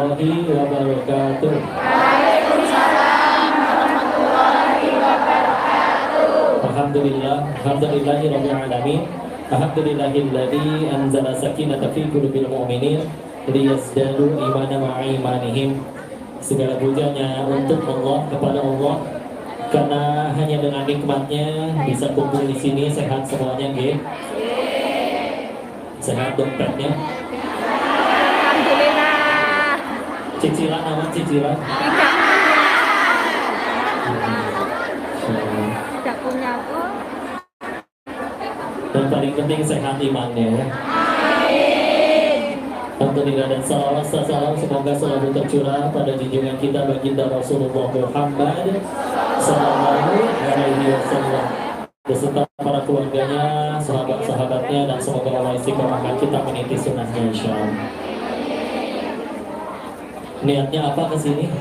warahmatullahi wabarakatuh. Waalaikumsalam warahmatullahi wabarakatuh. Alhamdulillah, alhamdulillahirabbil alamin. Alhamdulillahilladzi anzala sakinata fi qulubil mu'minin liyazdadu imanan ma'a imanihim. Segala pujanya untuk Allah, kepada Allah, karena hanya dengan nikmatnya bisa kumpul di sini sehat semuanya, nggih. Sehat dompetnya. Alhamdulillah. Cicilan aman cicilan. Tidak punya apa. Dan paling penting sehat imannya ya. Alhamdulillah, dan salawat salam semoga selalu tercurah pada junjungan kita baginda Rasulullah Muhammad sallallahu alaihi wasallam beserta para keluarganya, sahabat-sahabatnya, dan semoga Allah istiqomahkan kita meniti sunnahnya insyaallah. Niatnya apa ke sini?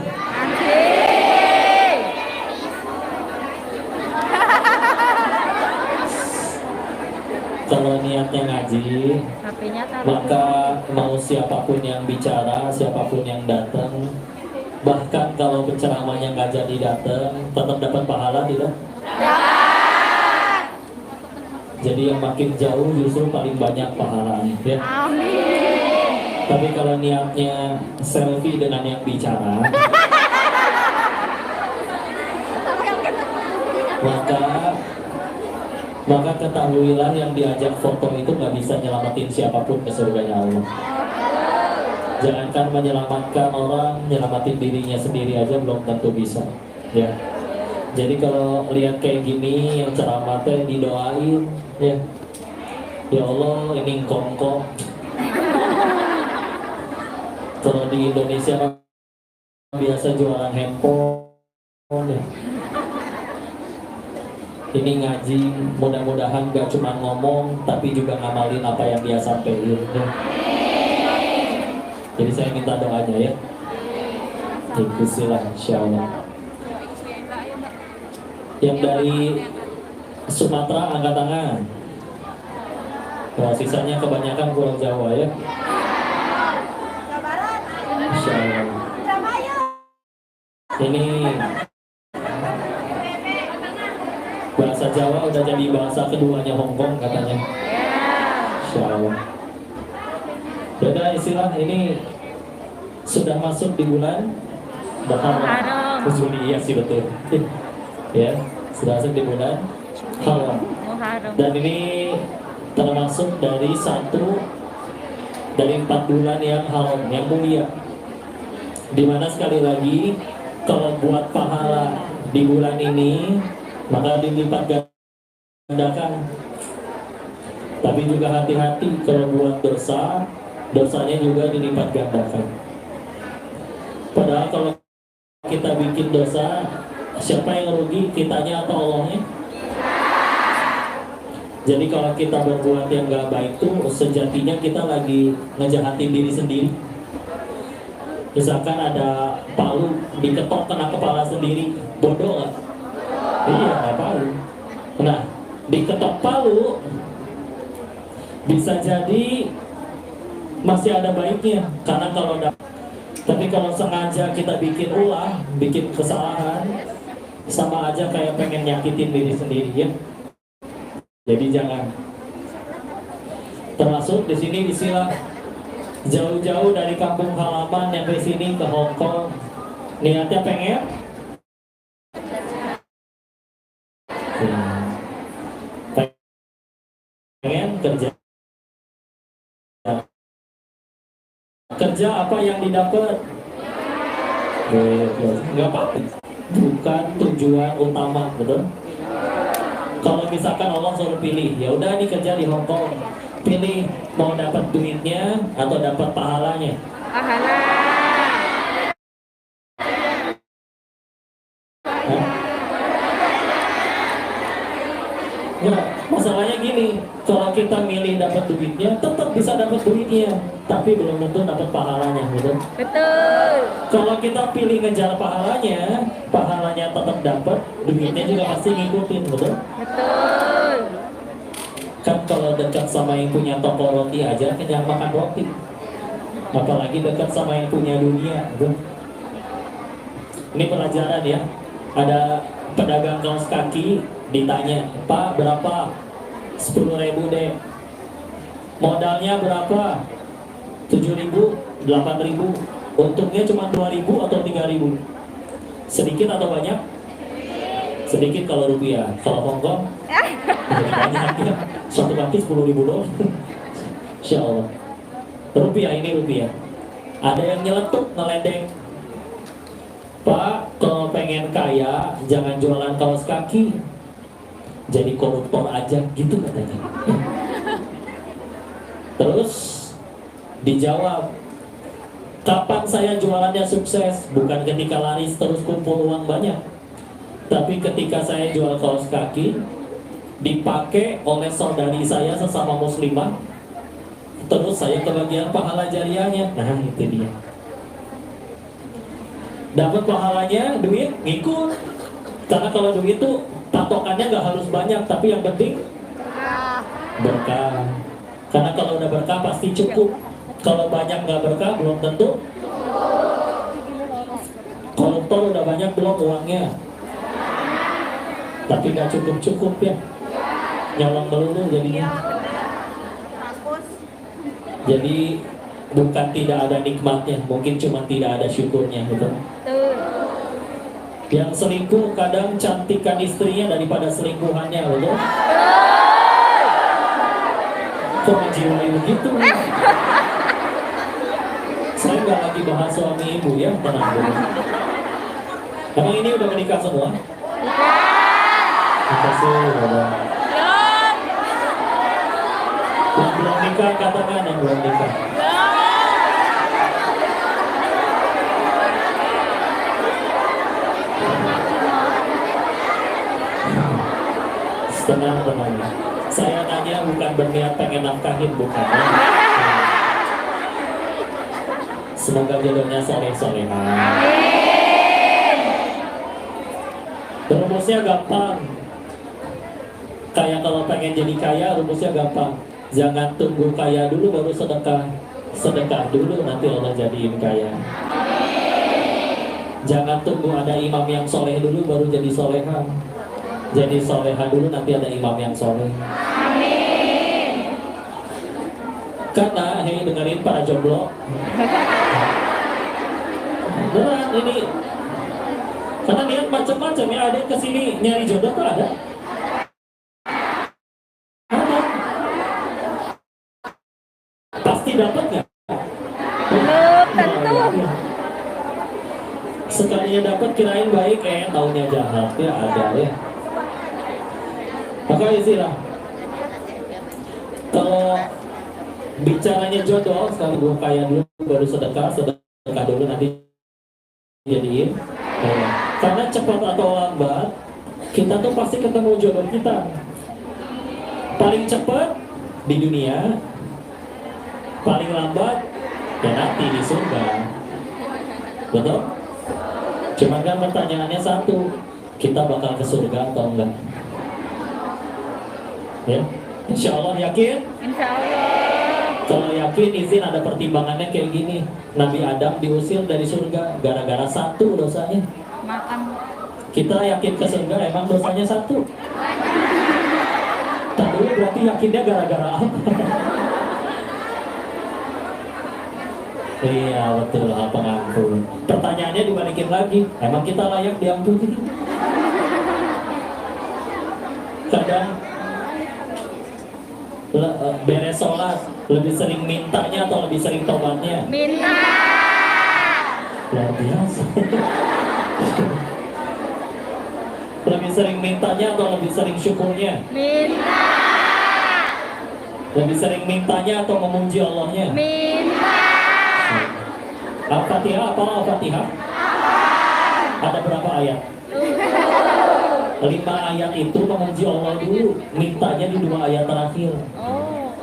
Kalau niatnya ngaji, maka mau siapapun yang bicara, siapapun yang datang, bahkan kalau penceramahnya nggak jadi datang, tetap dapat pahala tidak? Jadi yang makin jauh justru paling banyak pahalanya ya. Amin. Tapi kalau niatnya selfie dengan yang bicara, maka ketahuilah yang diajak foto itu nggak bisa nyelamatin siapapun ke surganya Allah. Jangankan menyelamatkan orang, nyelamatin dirinya sendiri aja belum tentu bisa ya. Jadi kalau lihat kayak gini, yang ceramah teh didoain ya. Ya Allah, ini kongkong. Kalau di Indonesia biasa jualan handphone ya. Ini ngaji, mudah-mudahan gak cuma ngomong, tapi juga ngamalin apa yang dia sampaikan ya. Jadi saya minta doanya ya. Bismillah insyaallah. Yang dari Sumatera angkat tangan. Nah, sisanya kebanyakan Pulau Jawa ya. Insyaallah. Ini bahasa Jawa udah jadi bahasa keduanya Hongkong katanya. Insyaallah. Beda istilah ini sudah masuk di bulan Muharram. Juni ya sih betul. Ya, sudah masuk di bulan Muharram. Dan ini termasuk dari 4 bulan yang haram, yang mulia. Dimana sekali lagi kalau buat pahala di bulan ini maka dilipat gandakan. Tapi juga hati-hati kalau buat dosa, dosanya juga dilipat gandakan. Padahal kalau kita bikin dosa, siapa yang rugi? Kitanya atau Allahnya? Jadi kalau kita berbuat yang gak baik tuh sejatinya kita lagi ngejahatin diri sendiri. Misalkan ada palu diketok kena kepala sendiri, bodoh gak? Iya, gak palu. Nah, diketok palu bisa jadi masih ada baiknya, karena kalau tapi kalau sengaja kita bikin ulah, bikin kesalahan, sama aja kayak pengen nyakitin diri sendiri ya. Jadi jangan. Termasuk di sini istilah jauh-jauh dari kampung halaman yang ke sini ke Hong Kong, niatnya pengen kerja apa yang didapat? Nggak apa-apa. Bukan tujuan utama, betul? Kalau misalkan Allah suruh pilih, ya udah nih kerja di Hong Kong, pilih mau dapat duitnya atau dapat pahalanya? Pahala. Ya, masalahnya gini, kalau kita milih dapat duitnya, tetap bisa dapat duitnya, tapi belum tentu dapat pahalanya, betul? Betul. Kalau kita pilih ngejar pahalanya, pahalanya tetap dapat, duitnya juga pasti ngikutin, betul? Betul. Kan kalau dekat sama yang punya toko roti aja, kenyang makan roti. apalagi dekat sama yang punya dunia gitu. Ini pelajaran ya. Ada pedagang kaos kaki ditanya, Pak berapa? 10.000 deh. Modalnya berapa? 7.000, 8.000. Untungnya cuma 2.000 atau 3.000. Sedikit atau banyak? Sedikit kalau rupiah. Kalau Hongkong banyak ya. Satu kaki 10.000 doang. Insya Allah. Rupiah, ini rupiah. Ada yang nyeletuk, ngeledek. Pak, kalau pengen kaya, jangan jualan kaos kaki. Jadi koruptor aja, gitu katanya. Terus dijawab, kapan saya jualannya sukses? Bukan ketika laris terus kumpul uang banyak, tapi ketika saya jual kaos kaki dipakai oleh saudari saya sesama muslimah, terus saya kebagian pahala jariahnya. Nah itu dia. Dapat pahalanya, duit ngikut. Karena kalau duit itu patokannya nggak harus banyak, tapi yang penting berkah. Karena kalau udah berkah pasti cukup. Kalau banyak nggak berkah belum tentu. Koruptor udah banyak belum uangnya, tapi nggak cukup ya. Nyolong melulu jadinya. Jadi bukan tidak ada nikmatnya, mungkin cuma tidak ada syukurnya gitu. Yang selingkuh kadang cantikan istrinya daripada selingkuhannya, betul? Kok menjiwai begitu? Saya nggak lagi bahas suami ibu ya, tenang dulu. Emang ini udah menikah semua? Terima kasih, udah. Yang belum nikah katakan yang belum nikah. Tenang. Saya tanya bukan berniat pengen nafkahin, bukan. Semoga jodohnya soleh-soleha. Rumusnya gampang. Kayak kalau pengen jadi kaya, rumusnya gampang. Jangan tunggu kaya dulu baru sedekah. Sedekah dulu nanti Allah jadiin kaya. Jangan tunggu ada imam yang soleh dulu baru jadi soleha. Jadi soleha dulu nanti ada imam yang soleh. Amin. Karena dengerin para jomblo. Beneran ini. Karena lihat macam-macam ya, ada yang kesini nyari jodoh tuh ada. Pasti dapat nggak? Belum tentu. Sekalinya dapat kirain baik, taunya jahat ya, ada ya. Maka istilah. Kalau bicaranya jodoh, sekali gue kaya dulu baru sedekah dulu nanti jadiin. Karena cepat atau lambat kita tuh pasti ketemu jodoh kita. Paling cepat di dunia, paling lambat ya nanti di surga. Betul? Cuman kan pertanyaannya satu, kita bakal ke surga atau enggak? Ya, insya Allah yakin? Insya Allah. Kalau yakin izin ada pertimbangannya kayak gini. Nabi Adam diusir dari surga gara-gara satu dosanya. Makan. Kita yakin ke surga emang dosanya satu. Tapi berarti yakinnya gara-gara apa? Iya betul, pengampun. Pertanyaannya dibalikin lagi, emang kita layak diampuni? Kadang beres sholat lebih sering mintanya atau lebih sering tobatnya? Minta. Luar biasa. Lebih sering mintanya atau lebih sering syukurnya? Minta. Lebih sering mintanya atau memuji Allahnya? Minta. Al-Fatihah apa Al-Fatihah? Ada berapa ayat? 5 ayat itu memuji Allah dulu, mintanya di 2 ayat terakhir. Oh.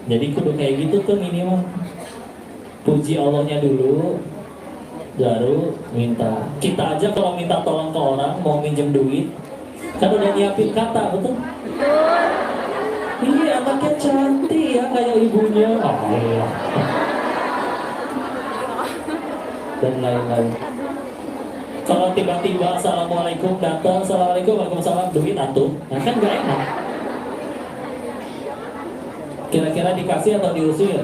Jadi kudu kayak gitu tuh minimal. Puji Allahnya dulu, baru minta. Kita aja kalau minta tolong ke orang, mau minjem duit, kan udah nyiapin kata, betul? Ini anaknya cantik ya, kayak ibunya. Oh, dan lain-lain. Kalau tiba-tiba assalamualaikum datang, assalamualaikum, waalaikumsalam, duit antum, nah kan gak enak. Kira-kira dikasih atau diusir?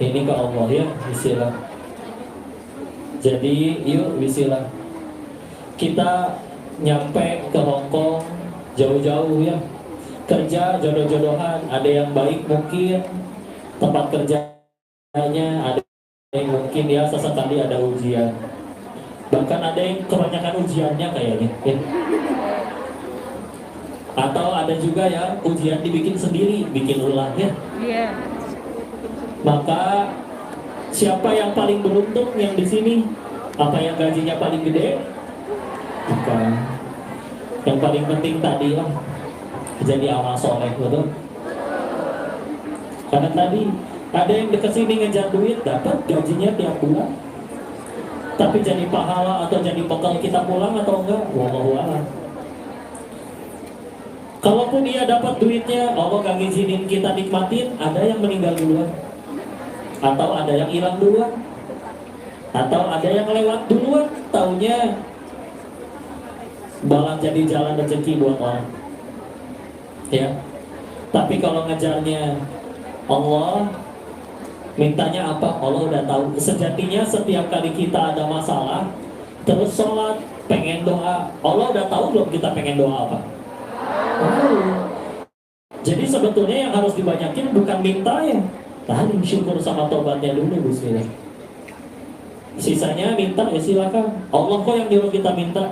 Ini ke Allah ya, bismillah. Jadi yuk bismillah. Kita nyampe ke Hong Kong jauh-jauh ya. Kerja jodoh-jodohan, ada yang baik mungkin tempat kerjanya, ada yang mungkin ya sesekali ada ujian. Bahkan ada yang kebanyakan ujiannya kayaknya ya. Atau ada juga ya ujian dibikin sendiri, bikin ulang ya. Iya. Maka siapa yang paling beruntung yang di sini? Apa yang gajinya paling gede? Bukan. Yang paling penting tadi lah jadi amal soleh, betul? Karena tadi ada yang kesini ngejar duit, dapat gajinya tiap bulan. Tapi jadi pahala atau jadi bekal kita pulang atau enggak? Wallahu a'lam. Kalaupun dia dapat duitnya, Allah gak ngizinin kita nikmatin, ada yang meninggal duluan, atau ada yang hilang duluan, atau ada yang lewat duluan, taunya malah jadi jalan rezeki buat orang. Ya, tapi kalau ngejarnya Allah, mintanya apa? Allah udah tahu. Sejatinya setiap kali kita ada masalah, terus sholat, pengen doa, Allah udah tahu belum kita pengen doa apa? Jadi sebetulnya yang harus dibanyakin bukan minta ya, tadi syukur sama tobatnya dulu, bismillah. Sisanya minta ya silakan. Allah kok yang nyuruh kita minta.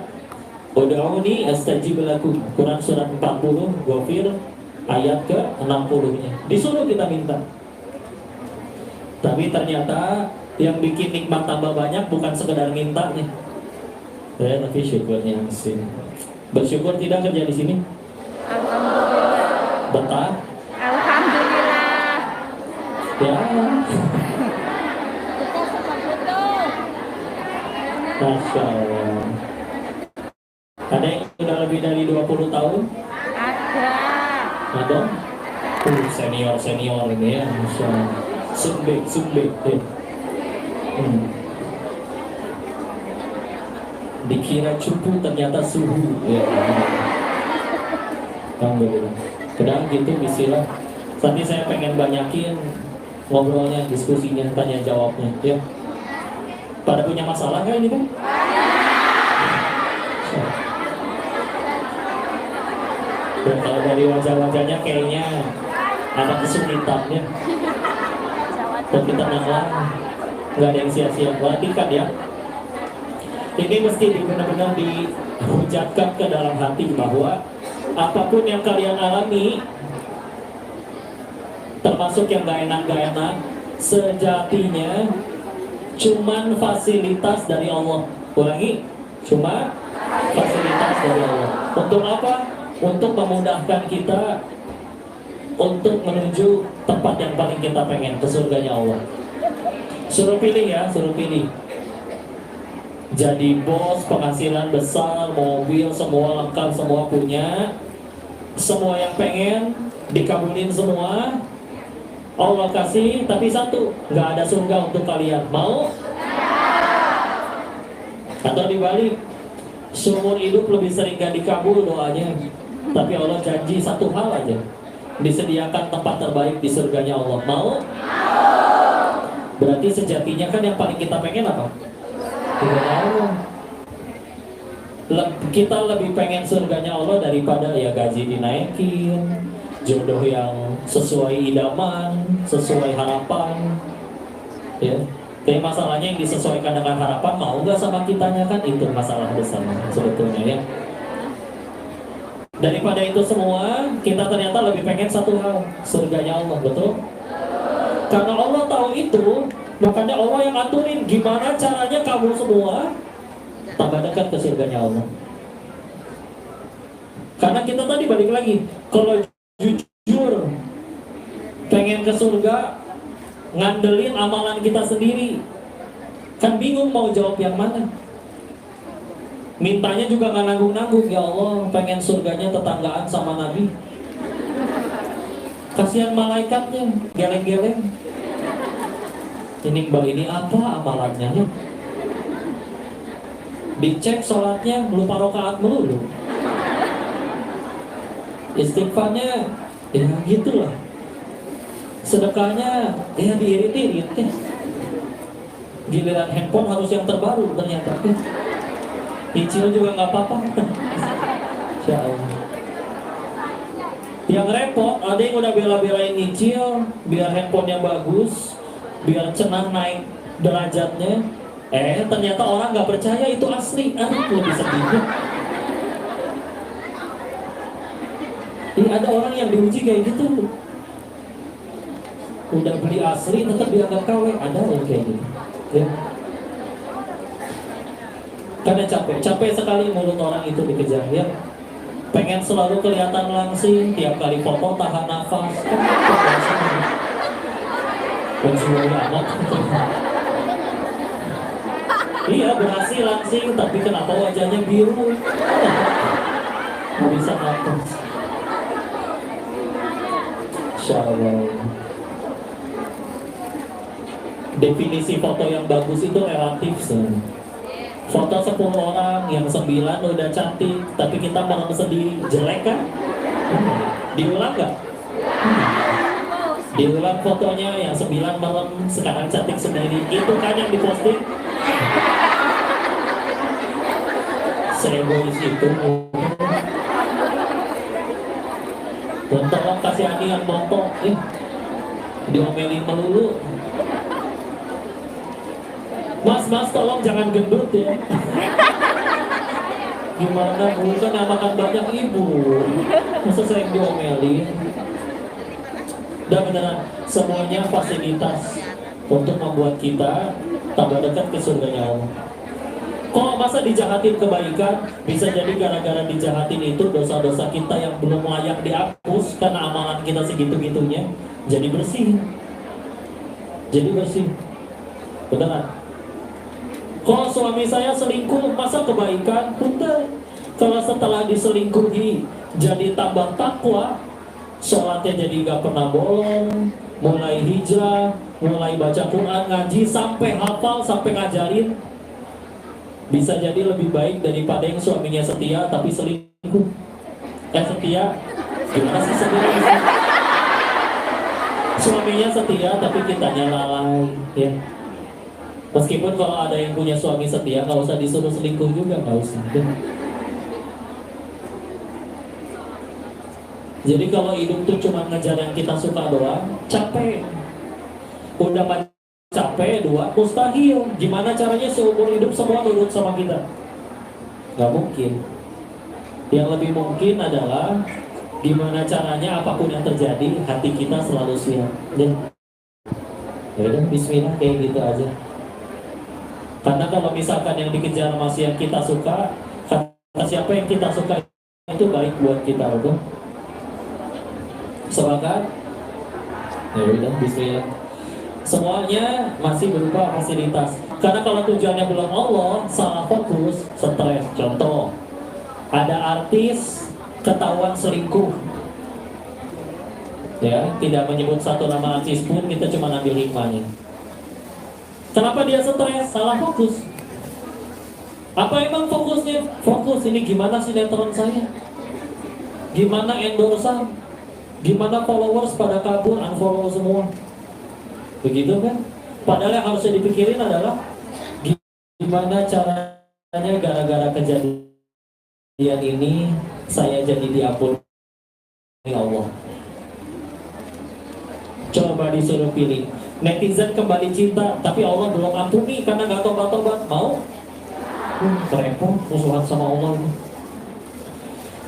Ud'uni astajib lakum. Quran surat 40 Ghafir ayat ke 60-nya. Disuruh kita minta. Tapi ternyata yang bikin nikmat tambah banyak bukan sekedar mintanya. Ya, tapi syukurnya mesti. Bersyukur tidak kerja di sini? Alhamdulillah. Betah? Alhamdulillah. Ya. Kita sama betul. Masya Allah. Ada yang sudah lebih dari 20 tahun? Ada. Ada? Senior ini ya, Masya Allah. Sumbek ya. Dikira cupu ternyata suhu ya. Alhamdulillah. Kadang gitu istilah. Tadi saya pengen banyakin ngobrolnya, diskusinya, tanya jawabnya ya. Pada punya masalah kan ini kan? Dan kalau dari wajah-wajahnya kayaknya ada kesulitan ya. Tapi tenanglah, nggak ada yang sia-sia. Perhatikan ya. Ini mesti benar-benar dihujatkan ke dalam hati bahwa apapun yang kalian alami, termasuk yang gak enak, sejatinya cuman fasilitas dari Allah. Ulangi, cuma fasilitas dari Allah. Untuk apa? Untuk memudahkan kita untuk menuju tempat yang paling kita pengen, ke surganya Allah. Suruh pilih ya, suruh pilih. Jadi bos, penghasilan besar, mobil, semua lengkap, semua punya, semua yang pengen, dikabulin semua, Allah kasih, tapi satu, nggak ada surga untuk kalian. Mau? Atau dibalik, seumur hidup lebih sering gak dikabul doanya, tapi Allah janji satu hal aja, disediakan tempat terbaik di surganya Allah. Mau? Berarti sejatinya kan yang paling kita pengen apa? Kita lebih pengen surganya Allah daripada ya gaji dinaikin, jodoh yang sesuai idaman, sesuai harapan ya. Tapi masalahnya yang disesuaikan dengan harapan mau nggak sama kitanya, kan itu masalah besar sebetulnya ya. Daripada itu semua, kita ternyata lebih pengen satu hal, surganya Allah, betul? Karena Allah tahu itu, makanya Allah yang aturin gimana caranya kamu semua tambah dekat ke surganya Allah. Karena kita tadi balik lagi, kalau jujur pengen ke surga, ngandelin amalan kita sendiri, kan bingung mau jawab yang mana. Mintanya juga nggak nanggung-nanggung, ya Allah pengen surganya tetanggaan sama Nabi. Kasihan malaikatnya, geleng-geleng. Ini Mbak ini apa amalannya? Dicek sholatnya lupa rokaat melulu. Istighfarnya ya gitulah. Sedekahnya ya diirit-irit. Giliran handphone harus yang terbaru ternyata. Cicil juga nggak apa-apa. Insya Allah. Yang repot ada yang udah bela-belain nyicil biar handphonenya bagus, biar cenah naik derajatnya. Ternyata orang nggak percaya itu asli. Lebih sedih. Ada orang yang diuji kayak gitu. Udah beli asli tetap dianggap KW. Ada yang kayak gitu ya. Karena capek sekali mulut orang itu dikejar ya. Pengen selalu kelihatan langsing, tiap kali foto tahan nafas. Iya berhasil langsing, tapi kenapa wajahnya biru? Nggak bisa nafas. Insyaallah. Definisi foto yang bagus itu relatif sih. Foto 10 orang, yang 9 udah cantik, tapi kita malah sendiri jelek kan? Diulang nggak? Diulang fotonya, yang 9 malam sekarang cantik sendiri. Itu kan yang diposting? Seegois itu. Dan tolong kasihani yang montok, diomelin melulu. Mas tolong jangan gendut ya. Gimana bukan makan banyak ibu. Masa sering diomelin. Dan beneran semuanya fasilitas untuk membuat kita tambah dekat ke surganya Allah. Kok masa dijahatin kebaikan? Bisa jadi gara-gara dijahatin itu dosa-dosa kita yang belum layak dihapus karena amalan kita segitu-gitunya jadi bersih. Jadi bersih. Beneran. Kalau suami saya selingkuh, masa kebaikan? Udah. Kalau setelah diselingkuhi jadi tambah takwa, sholatnya jadi gak pernah bolong, mulai hijrah, mulai baca Quran, ngaji, sampai hafal, sampai ngajarin, bisa jadi lebih baik daripada yang suaminya setia tapi selingkuh. Setia? Gimana sih setia? Suaminya setia tapi kitanya lalai, ya. Meskipun kalau ada yang punya suami setia, nggak usah disuruh selingkuh juga, nggak usah. Jadi kalau hidup tuh cuma ngejar yang kita suka doang, capek. Udah capek, 2, mustahil. Gimana caranya seumur hidup semua nurut sama kita? Nggak mungkin. Yang lebih mungkin adalah gimana caranya apapun yang terjadi, hati kita selalu siap. Ya udah, bismillah, kayak gitu aja. Karena kalau misalkan yang dikejar masih yang kita suka, kata siapa yang kita suka itu baik buat kita, udah. Sepakat? Ya udah, bismillah. Semuanya masih berupa fasilitas. Karena kalau tujuannya belum Allah, salah fokus, stres. Contoh, ada artis ketahuan selingkuh. Ya, tidak menyebut satu nama artis pun, kita cuma ambil hikmahnya. Kenapa dia stres? Salah fokus. Apa emang fokusnya? Fokus ini gimana sinetron saya? Gimana endorsan? Gimana followers pada kabur, unfollow semua? Begitu kan? Padahal yang harusnya dipikirin adalah gimana caranya gara-gara kejadian ini saya jadi diampuni Allah. Coba disuruh pilih. Netizen kembali cinta, tapi Allah belum ampuni karena nggak tobat-tobat. Mau? Repot, musuhan sama Allah.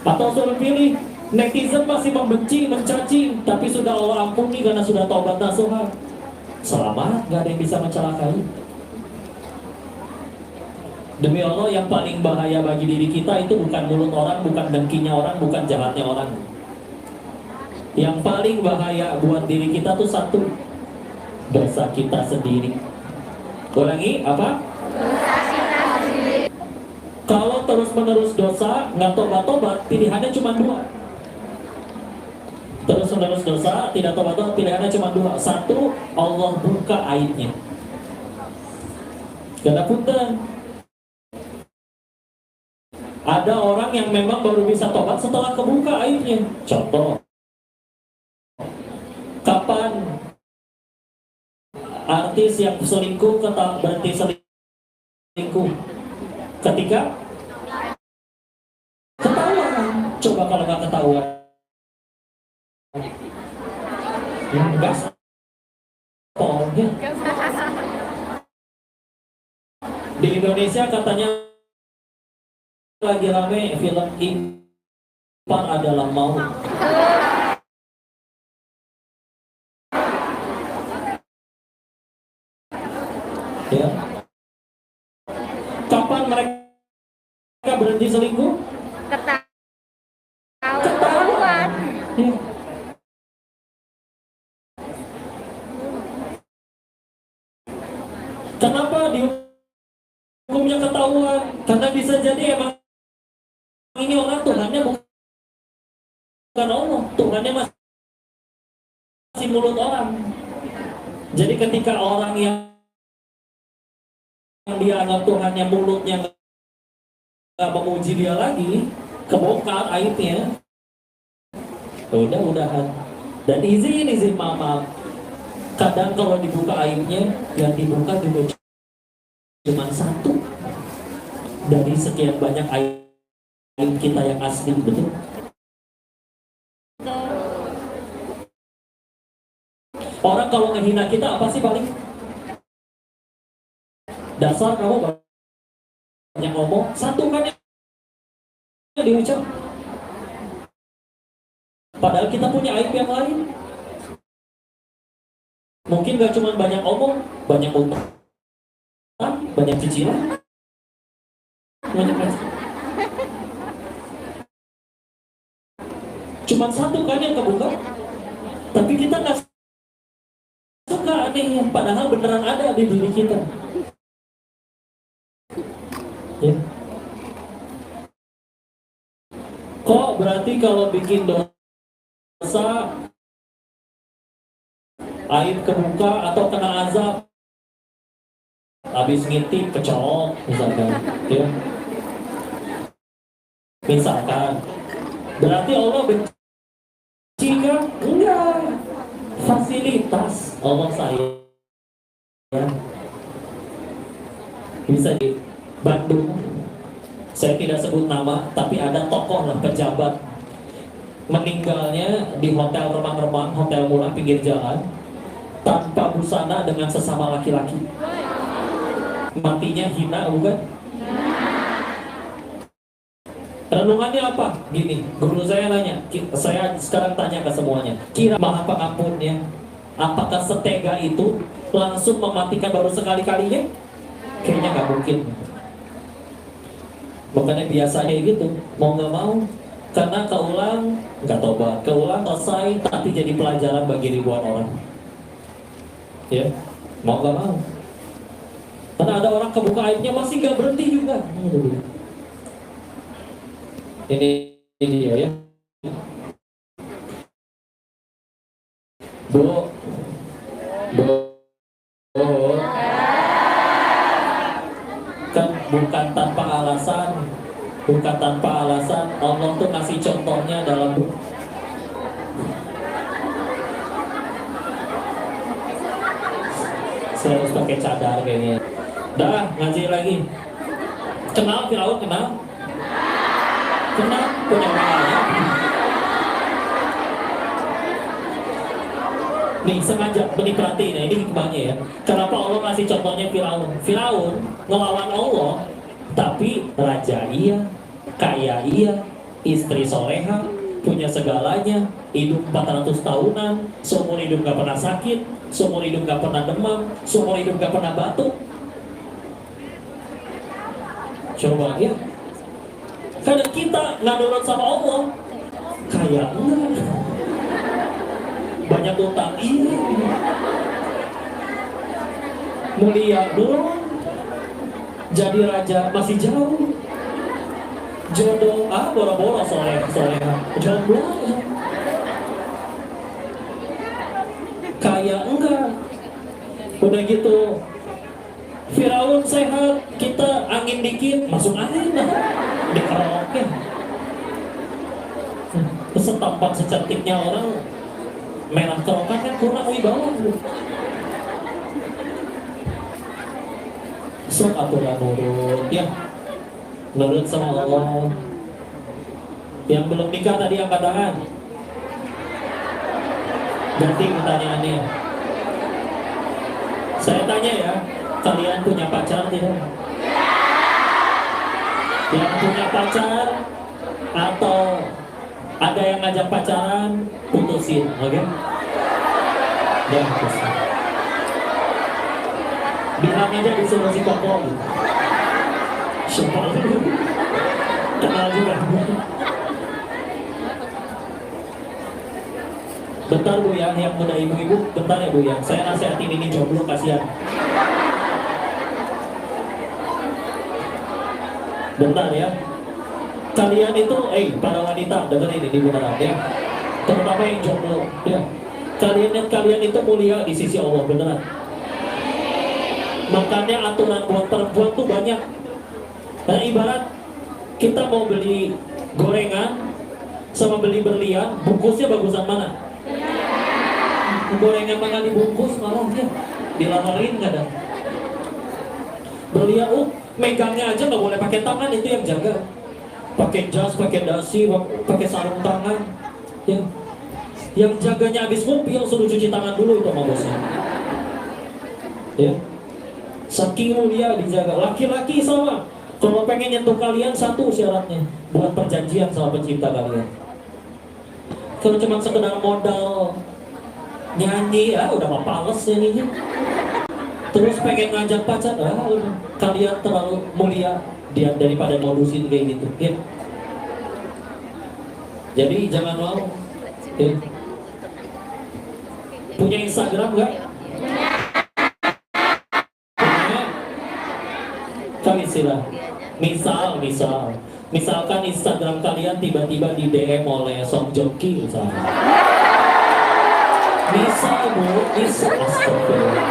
Atau suruh pilih, netizen masih membenci, mencaci, tapi sudah Allah ampuni karena sudah tobat nasuha. Selamat, nggak ada yang bisa mencelakai. Demi Allah, yang paling bahaya bagi diri kita itu bukan mulut orang, bukan dengkinya orang, bukan jahatnya orang. Yang paling bahaya buat diri kita tuh satu, dosa kita sendiri. Ulangi, apa? Dosa kita sendiri. Kalau terus-menerus dosa, nggak tobat-tobat, pilihannya cuma 2. Terus-menerus dosa, tidak tobat-tobat, pilihannya cuma 2. 1, Allah buka aibnya. Karena punten, ada orang yang memang baru bisa tobat setelah kebuka aibnya. Contoh, kapan artis yang selingkuh berhenti selingkuh? Ketika ketahuan. Coba kalau nggak ketahuan, enggak pokoknya. Di Indonesia katanya lagi rame film Ipan Adalah Maut. Ya. Kapan mereka berhenti selingkuh? Ketahuan. Ya. Kenapa dihukumnya ketahuan? Karena bisa jadi emang ini orang Tuhannya bukan Allah, Tuhannya masih mulut orang. Jadi ketika orang yang dia anggap Tuhannya mulutnya nggak memuji dia lagi, kebongkar aibnya, udah-udahan. Dan izin maaf. Kadang kalau dibuka aibnya, yang dibuka juga cuma satu dari sekian banyak aib kita yang asli, betul? Orang kalau ngehina kita apa sih paling? Dasar kamu banyak ngomong, satu kan yang diucap. Padahal kita punya aib yang lain. Mungkin gak cuma banyak omong, banyak utang, banyak cicilan, banyak kasih. Cuma satu kan yang kebuka, tapi kita nggak suka, anehnya. Padahal beneran ada di diri kita. Ya. Kok berarti kalau bikin dosa aib kebuka atau kena azab, habis ngintip kecolok misalkan, ya. Misalkan, berarti Allah benci kan? Enggak, fasilitas Allah sayang. Ya. Bisa di Bandung, saya tidak sebut nama, tapi ada tokoh lah, pejabat, meninggalnya di hotel remang-remang, hotel murah pinggir jalan, tanpa busana dengan sesama laki-laki. Matinya hina, bukan? Renungannya apa? Gini, guru saya nanya, saya sekarang tanya ke semuanya, kira Maha Pengampunnya, apakah setega itu langsung mematikan baru sekali-kalinya? Kayaknya nggak mungkin. Makanya biasanya gitu, mau nggak mau, karena keulang nggak tobat, keulang selesai, tapi jadi pelajaran bagi ribuan orang. Ya, mau nggak mau. Karena ada orang kebuka aibnya masih nggak berhenti juga. Ini dia ya. Bu, kan bukan tanpa alasan Allah tuh ngasih contohnya dalam saya harus pakai cadar kayaknya. Dah, ngaji lagi. Kenal Firaun, kenal punya makanya. Nih sengaja perhatiin, ini hikmahnya ya. Kenapa Allah ngasih contohnya Firaun? Firaun ngelawan Allah, tapi raja iya, kaya iya, istri soleha, punya segalanya, hidup 400 tahunan, seumur hidup gak pernah sakit, seumur hidup gak pernah demam, seumur hidup gak pernah batuk. Coba ya. Karena kita nggak nurut sama Allah, kaya enggak, banyak utang ini, mulia belum, jadi raja masih jauh, jodoh boro-boro soleh jomblo, kaya enggak, udah gitu Firaun sehat, kita angin dikit masuk angin lah di karaoke. Setampak secantiknya orang merah kerokan kan kurang wibawa. Sok aturan nurut ya, nurut sama Allah. Yang belum nikah tadi angkat tangan. Ganti pertanyaannya. Saya tanya ya, kalian punya pacar tidak? Yang punya pacar atau ada yang ngajak pacaran, putusin, oke? Jangan putusin. Bilang aja disuruh si Koko gitu. Siapa lu? Kenal juga. Bentar Bu ya, yang muda ibu-ibu, bentar ya Bu ya. Saya nasihatin ini jomblo, kasihan. Bentar ya. Kalian itu, para wanita, dengerin ini beneran ya. Terutama yang jomblo, ya. Kalian itu mulia di sisi Allah, beneran. Makanya aturan buat perempuan tuh banyak. Nah, ibarat kita mau beli gorengan sama beli berlian, bungkusnya bagusan mana? Gorengan mana dibungkus malah ya dilamarin nggak ada. Berlian, megangnya aja nggak boleh pakai tangan, itu yang jaga. Pakai jas, pakai dasi, pakai sarung tangan. Ya. Yang jaganya habis ngopi yang suruh cuci tangan dulu itu sama bosnya. Ya. Saking mulia dijaga. Laki-laki sama. Kalau pengen nyentuh kalian, satu syaratnya, buat perjanjian sama pencipta kalian. Kalau cuma sekedar modal nyanyi, udah mah pales nyanyinya. Terus pengen ngajak pacar, udah. Kalian terlalu mulia dia daripada modusin kayak gitu ya. Jadi jangan mau ya. Punya Instagram nggak? Kami istilah misalkan Instagram kalian tiba-tiba di DM oleh Song Joong Ki misalnya. Astagfirullah.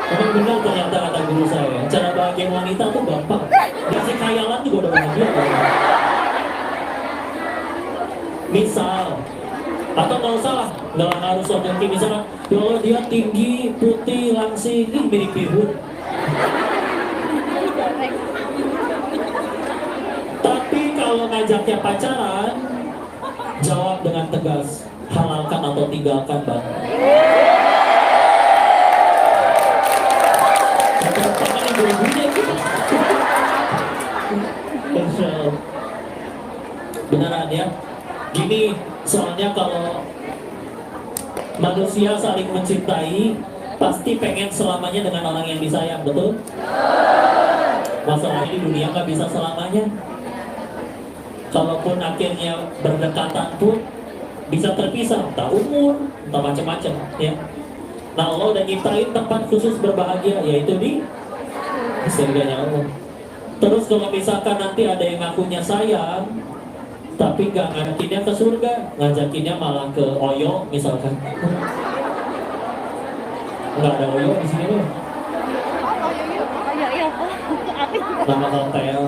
Emang benar ternyata kata guru saya, cara bahagia wanita tuh gampang. Kasih khayalan juga udah bahagia. Misal, atau kalau salah, nggak harus objektif. Misalnya, kalau dia tinggi, putih, langsing, mirip Bihun. Tapi kalau ngajaknya pacaran, jawab dengan tegas, halalkan atau tinggalkan bang. Beneran ya. Gini, soalnya kalau manusia saling mencintai, pasti pengen selamanya dengan orang yang disayang, betul? Masalah ini dunia nggak bisa selamanya. Kalaupun akhirnya berdekatan pun bisa terpisah, entah umur, entah macam-macam, ya. Nah, Allah udah nyiptain tempat khusus berbahagia, yaitu di surganya Allah. Terus kalau misalkan nanti ada yang ngakunya sayang, tapi gak ngajakinnya ke surga, ngajakinnya malah ke Oyo misalkan. Nggak ada Oyo di sini loh. Nama hotel.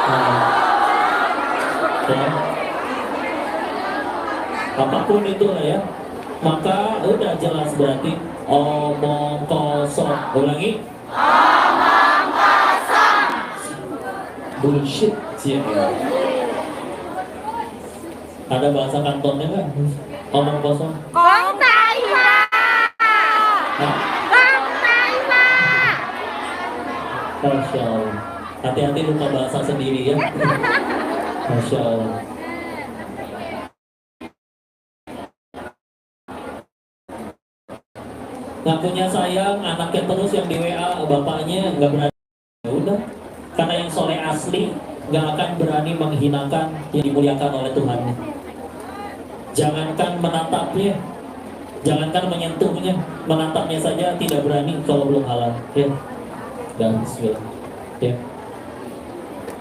Nah, ya. Apapun itu lah ya. Maka udah jelas berarti omong kosong. Ulangi. Omong kosong. Bullshit. Siap ya. Ada bahasa kantonnya nggak? Omong kosong. Kong Taiwa. Kong Taiwa. Masya Allah. Hati-hati lupa bahasa sendiri ya. Masya Allah. Ngakunya sayang, anaknya terus yang di WA bapaknya nggak berani. Ya udah, karena yang soleh asli nggak akan berani menghinakan yang dimuliakan oleh Tuhannya. Jangankan menatapnya, jangankan menyentuhnya, menatapnya saja tidak berani kalau belum halal. Ya, dan bismillah. Ya.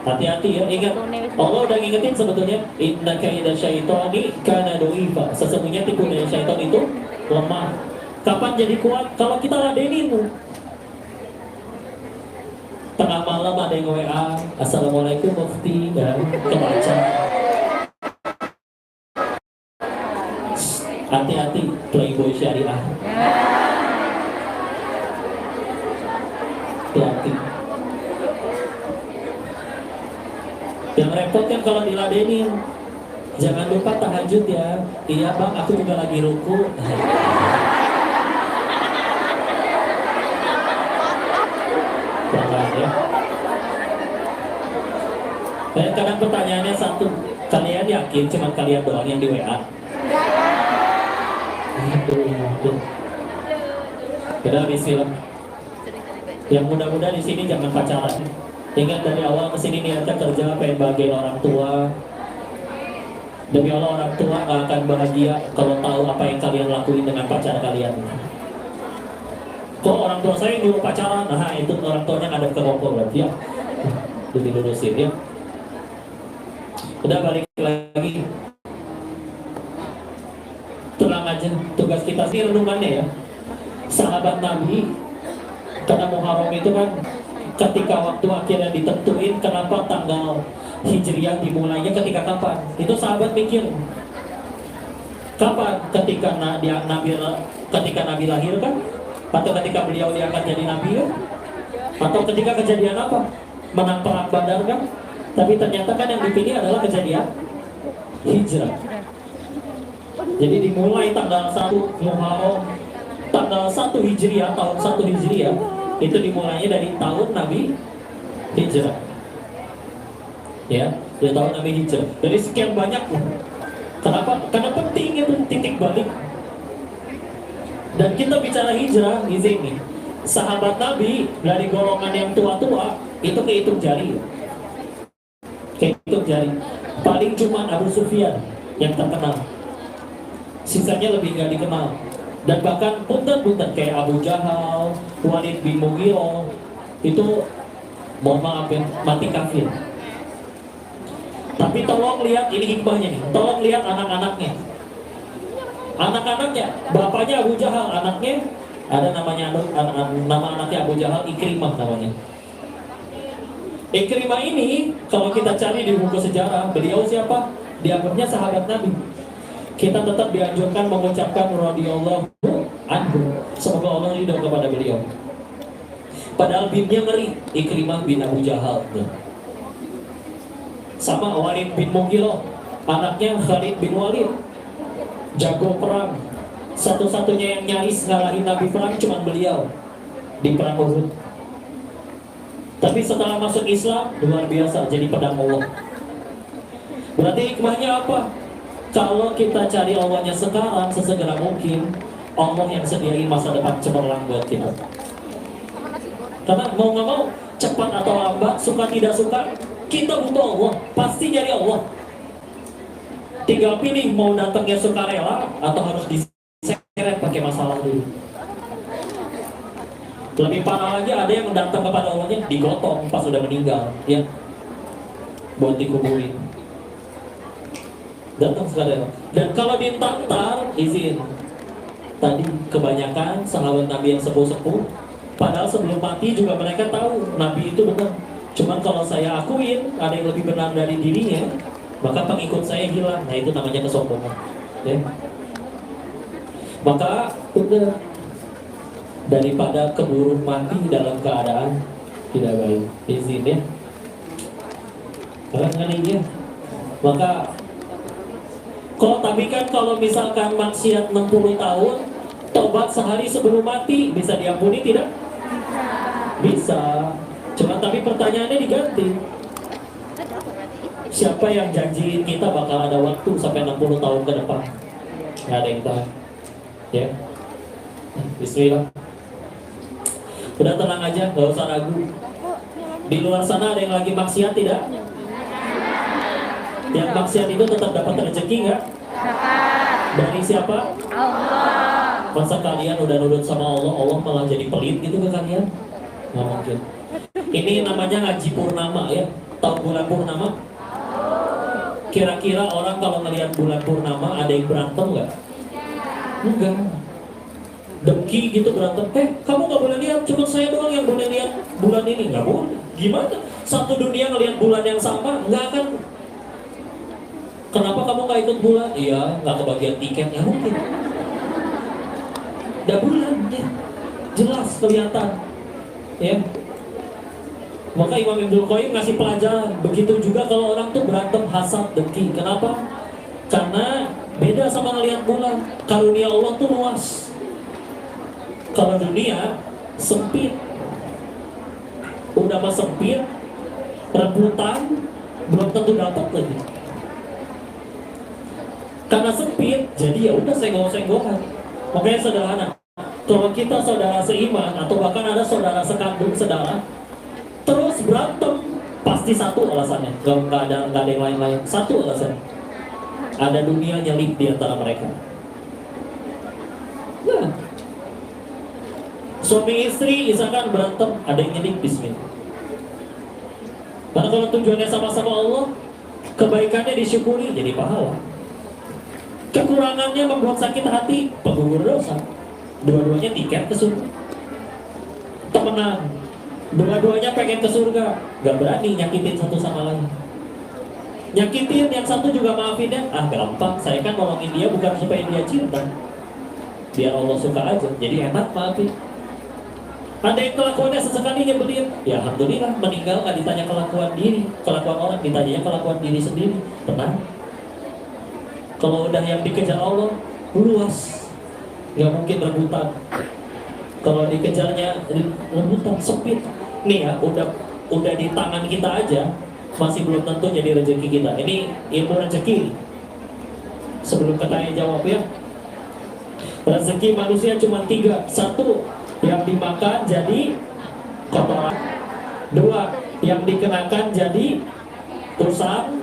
Hati-hati ya, ingat Allah udah ngingetin sebetulnya inna kaida syaitani kana dha'ifa. Sesungguhnya tipu daya syaitan itu lemah. Kapan jadi kuat? Kalau kita ladenin. Tengah malam ada yang WA, Assalamualaikum Mufti, dan kebaca. Hati-hati, playboy syariah. Hati-hati. Yang repot kan kalau diladenin. Jangan lupa tahajud ya. Iya bang, aku juga lagi ruku. Jangan ya. Kadang pertanyaannya satu, kalian yakin cuma kalian doang yang di WA? Kita bismillah. Yang muda-muda di sini jangan pacaran. Ingat dari awal kesini niatnya kerja, pengen bahagia orang tua. Demi Allah orang tua gak akan bahagia kalau tahu apa yang kalian lakuin dengan pacar kalian. Kok orang tua saya nyuruh pacaran? Nah itu orang tuanya ngadep ke kompor berarti ya. Dilurusin ya. Udah balik lagi. Tenang aja, tugas kita sih renungannya ya. Sahabat Nabi, karena Muharram itu kan ketika waktu akhirnya ditentuin, kenapa tanggal Hijriah dimulainya ketika kapan? Itu sahabat mikir. Kapan? Ketika Nabi lahir kan? Atau ketika beliau diangkat jadi Nabi kan? Atau ketika kejadian apa? Menang perang Badar kan? Tapi ternyata kan yang dipilih adalah kejadian Hijrah. Jadi dimulai tanggal 1 Muharram, tanggal 1 Hijriah, tahun 1 Hijriah, itu dimulainya dari tahun Nabi Hijrah. Ya, dari tahun Nabi Hijrah. Dari sekian banyak. Kenapa? Karena penting itu titik balik. Dan kita bicara hijrah di sini. Sahabat Nabi dari golongan yang tua-tua itu kehitung jari. Kehitung jari. Paling cuma Abu Sufyan yang terkenal. Sisanya lebih nggak dikenal. Dan bahkan punten-punten kayak Abu Jahal, Walid bin Mughirah itu mohon maaf ya, mati kafir. Tapi tolong lihat ini hikmahnya nih. Tolong lihat anak-anaknya. Anak-anaknya, bapaknya Abu Jahal, anaknya ada namanya nama anaknya Abu Jahal, Ikrimah namanya. Ikrimah ini kalau kita cari di buku sejarah, beliau siapa? Dianggapnya sahabat Nabi. Kita tetap dianjurkan mengucapkan radhiyallahu anhu. Semoga Allah ridho kepada beliau. Padahal binnya ngeri, Ikrimah bin Abu Jahal. Sama Walid bin Mughirah, anaknya Khalid bin Walid, jago perang. Satu-satunya yang nyaris ngalahin Nabi perang cuma beliau di perang Uhud. Tapi setelah masuk Islam luar biasa, jadi pedang Allah. Berarti hikmahnya apa? Kalau kita cari Allahnya sekarang, sesegera mungkin Allah yang sediain masa depan cemerlang buat kita. Karena mau nggak mau, cepat atau lambat, suka tidak suka, kita butuh Allah, pasti nyari Allah. Tinggal pilih mau datangnya sukarela atau harus diseret pakai masalah dulu. Lebih parah lagi, ada yang datang kepada Allahnya digotong pas sudah meninggal, ya, buat dikuburin. Datang sukarela. Dan kalau ditantar, izin. Tadi kebanyakan sahabat Nabi yang sepuh-sepuh, padahal sebelum mati juga mereka tahu Nabi itu benar. Cuman kalau saya akuin ada yang lebih benar dari dirinya, maka pengikut saya hilang. Nah itu namanya kesombongan, ya. Maka udah, daripada keburu mati dalam keadaan tidak baik, izin ya. Ngerinya. Maka tapi kan kalau misalkan maksiat 60 tahun, tobat sehari sebelum mati, bisa diampuni tidak? Bisa. Cuma tapi pertanyaannya diganti. Siapa yang janjiin kita bakal ada waktu sampai 60 tahun ke depan? Nggak ada yang tahu. Ya. Bismillah. Udah tenang aja, nggak usah ragu. Di luar sana ada yang lagi maksiat tidak? Yang maksiat itu tetap dapat rezeki nggak? Dari siapa? Allah. Masa kalian udah nurut sama Allah, Allah malah jadi pelit gitu ke kalian? Nggak mungkin. Ini namanya ngaji purnama ya. Tahu bulan purnama? Kira-kira orang kalau ngelihat bulan purnama ada yang berantem nggak? Enggak. dengki gitu berantem. Kamu nggak boleh lihat, cuma saya doang yang boleh lihat bulan ini. Nggak boleh. Gimana? Satu dunia ngelihat bulan yang sama, nggak akan. Kenapa kamu nggak ikut bulan? Iya, nggak kebagian tiket. Ya mungkin. Udah bulan, ya. Jelas kelihatan. Ya. Maka Imam Ibnul Qayyim ngasih pelajaran. Begitu juga kalau orang tuh berantem hasad, dengki. Kenapa? Karena beda sama ngelihat bulan. Karunia Allah tuh luas. Kalau dunia sempit, udah mah sempit, rebutan, belum tentu dapat lagi. Karena sempit, jadi ya udah senggol-senggolan. Makanya sederhana. Kalau kita saudara seiman atau bahkan ada saudara sekandung sedarah, terus berantem, pasti satu alasannya. Nggak ada yang lain-lain. Satu alasannya. Ada dunia nyelip di antara mereka. Nah. Suami istri misalkan berantem, ada yang nyelip, bismillah. Karena kalau tujuannya sama-sama Allah, kebaikannya disyukuri jadi pahala. Kekurangannya membuat sakit hati, penggugur dosa. Dua-duanya tiket ke surga. Temenan, dua-duanya pengen ke surga, gak berani nyakitin satu sama lain. Nyakitin yang satu juga maafin ya, gampang. Saya kan nolongin dia bukan supaya dia cinta, biar Allah suka aja. Jadi enak maafin. Ada yang kelakuannya sesekali nyebelin, ya alhamdulillah, meninggal nggak ditanya kelakuan orang, ditanya kelakuan diri sendiri. Tenang. Kalau udah yang dikejar Allah, luas, nggak mungkin rebutan. Kalau dikejarnya rebutan, sempit. Nih ya, udah di tangan kita aja, masih belum tentu jadi rezeki kita. Ini ilmu rezeki. Sebelum katanya jawab ya, rezeki manusia cuma 3. 1, yang dimakan jadi kotoran. 2, yang dikenakan jadi usang.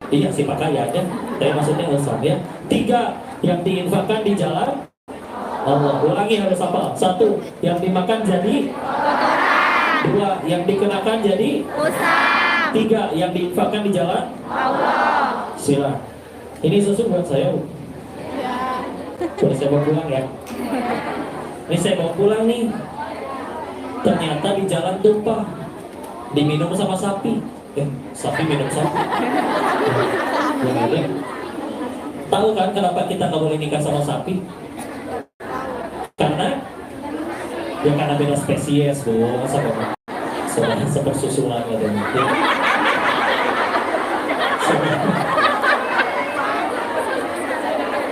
Iya sih pakaiannya, tapi maksudnya usang ya. 3, yang diinfakkan di jalan Allah. Ulangi harus apa? 1, yang dimakan jadi kotoran. 2, yang dikenakan jadi usang. 3, yang diinfakkan di jalan Allah. Sila. Ini susu buat saya. Boleh saya bawa pulang ya? Ini saya bawa pulang nih. Ternyata di jalan tumpah, diminum sama sapi. Sapi minum sapi. Tahu kan kenapa kita nggak boleh nikah sama sapi? Karena beda spesies, Bu. Masa sepersusulan gitu.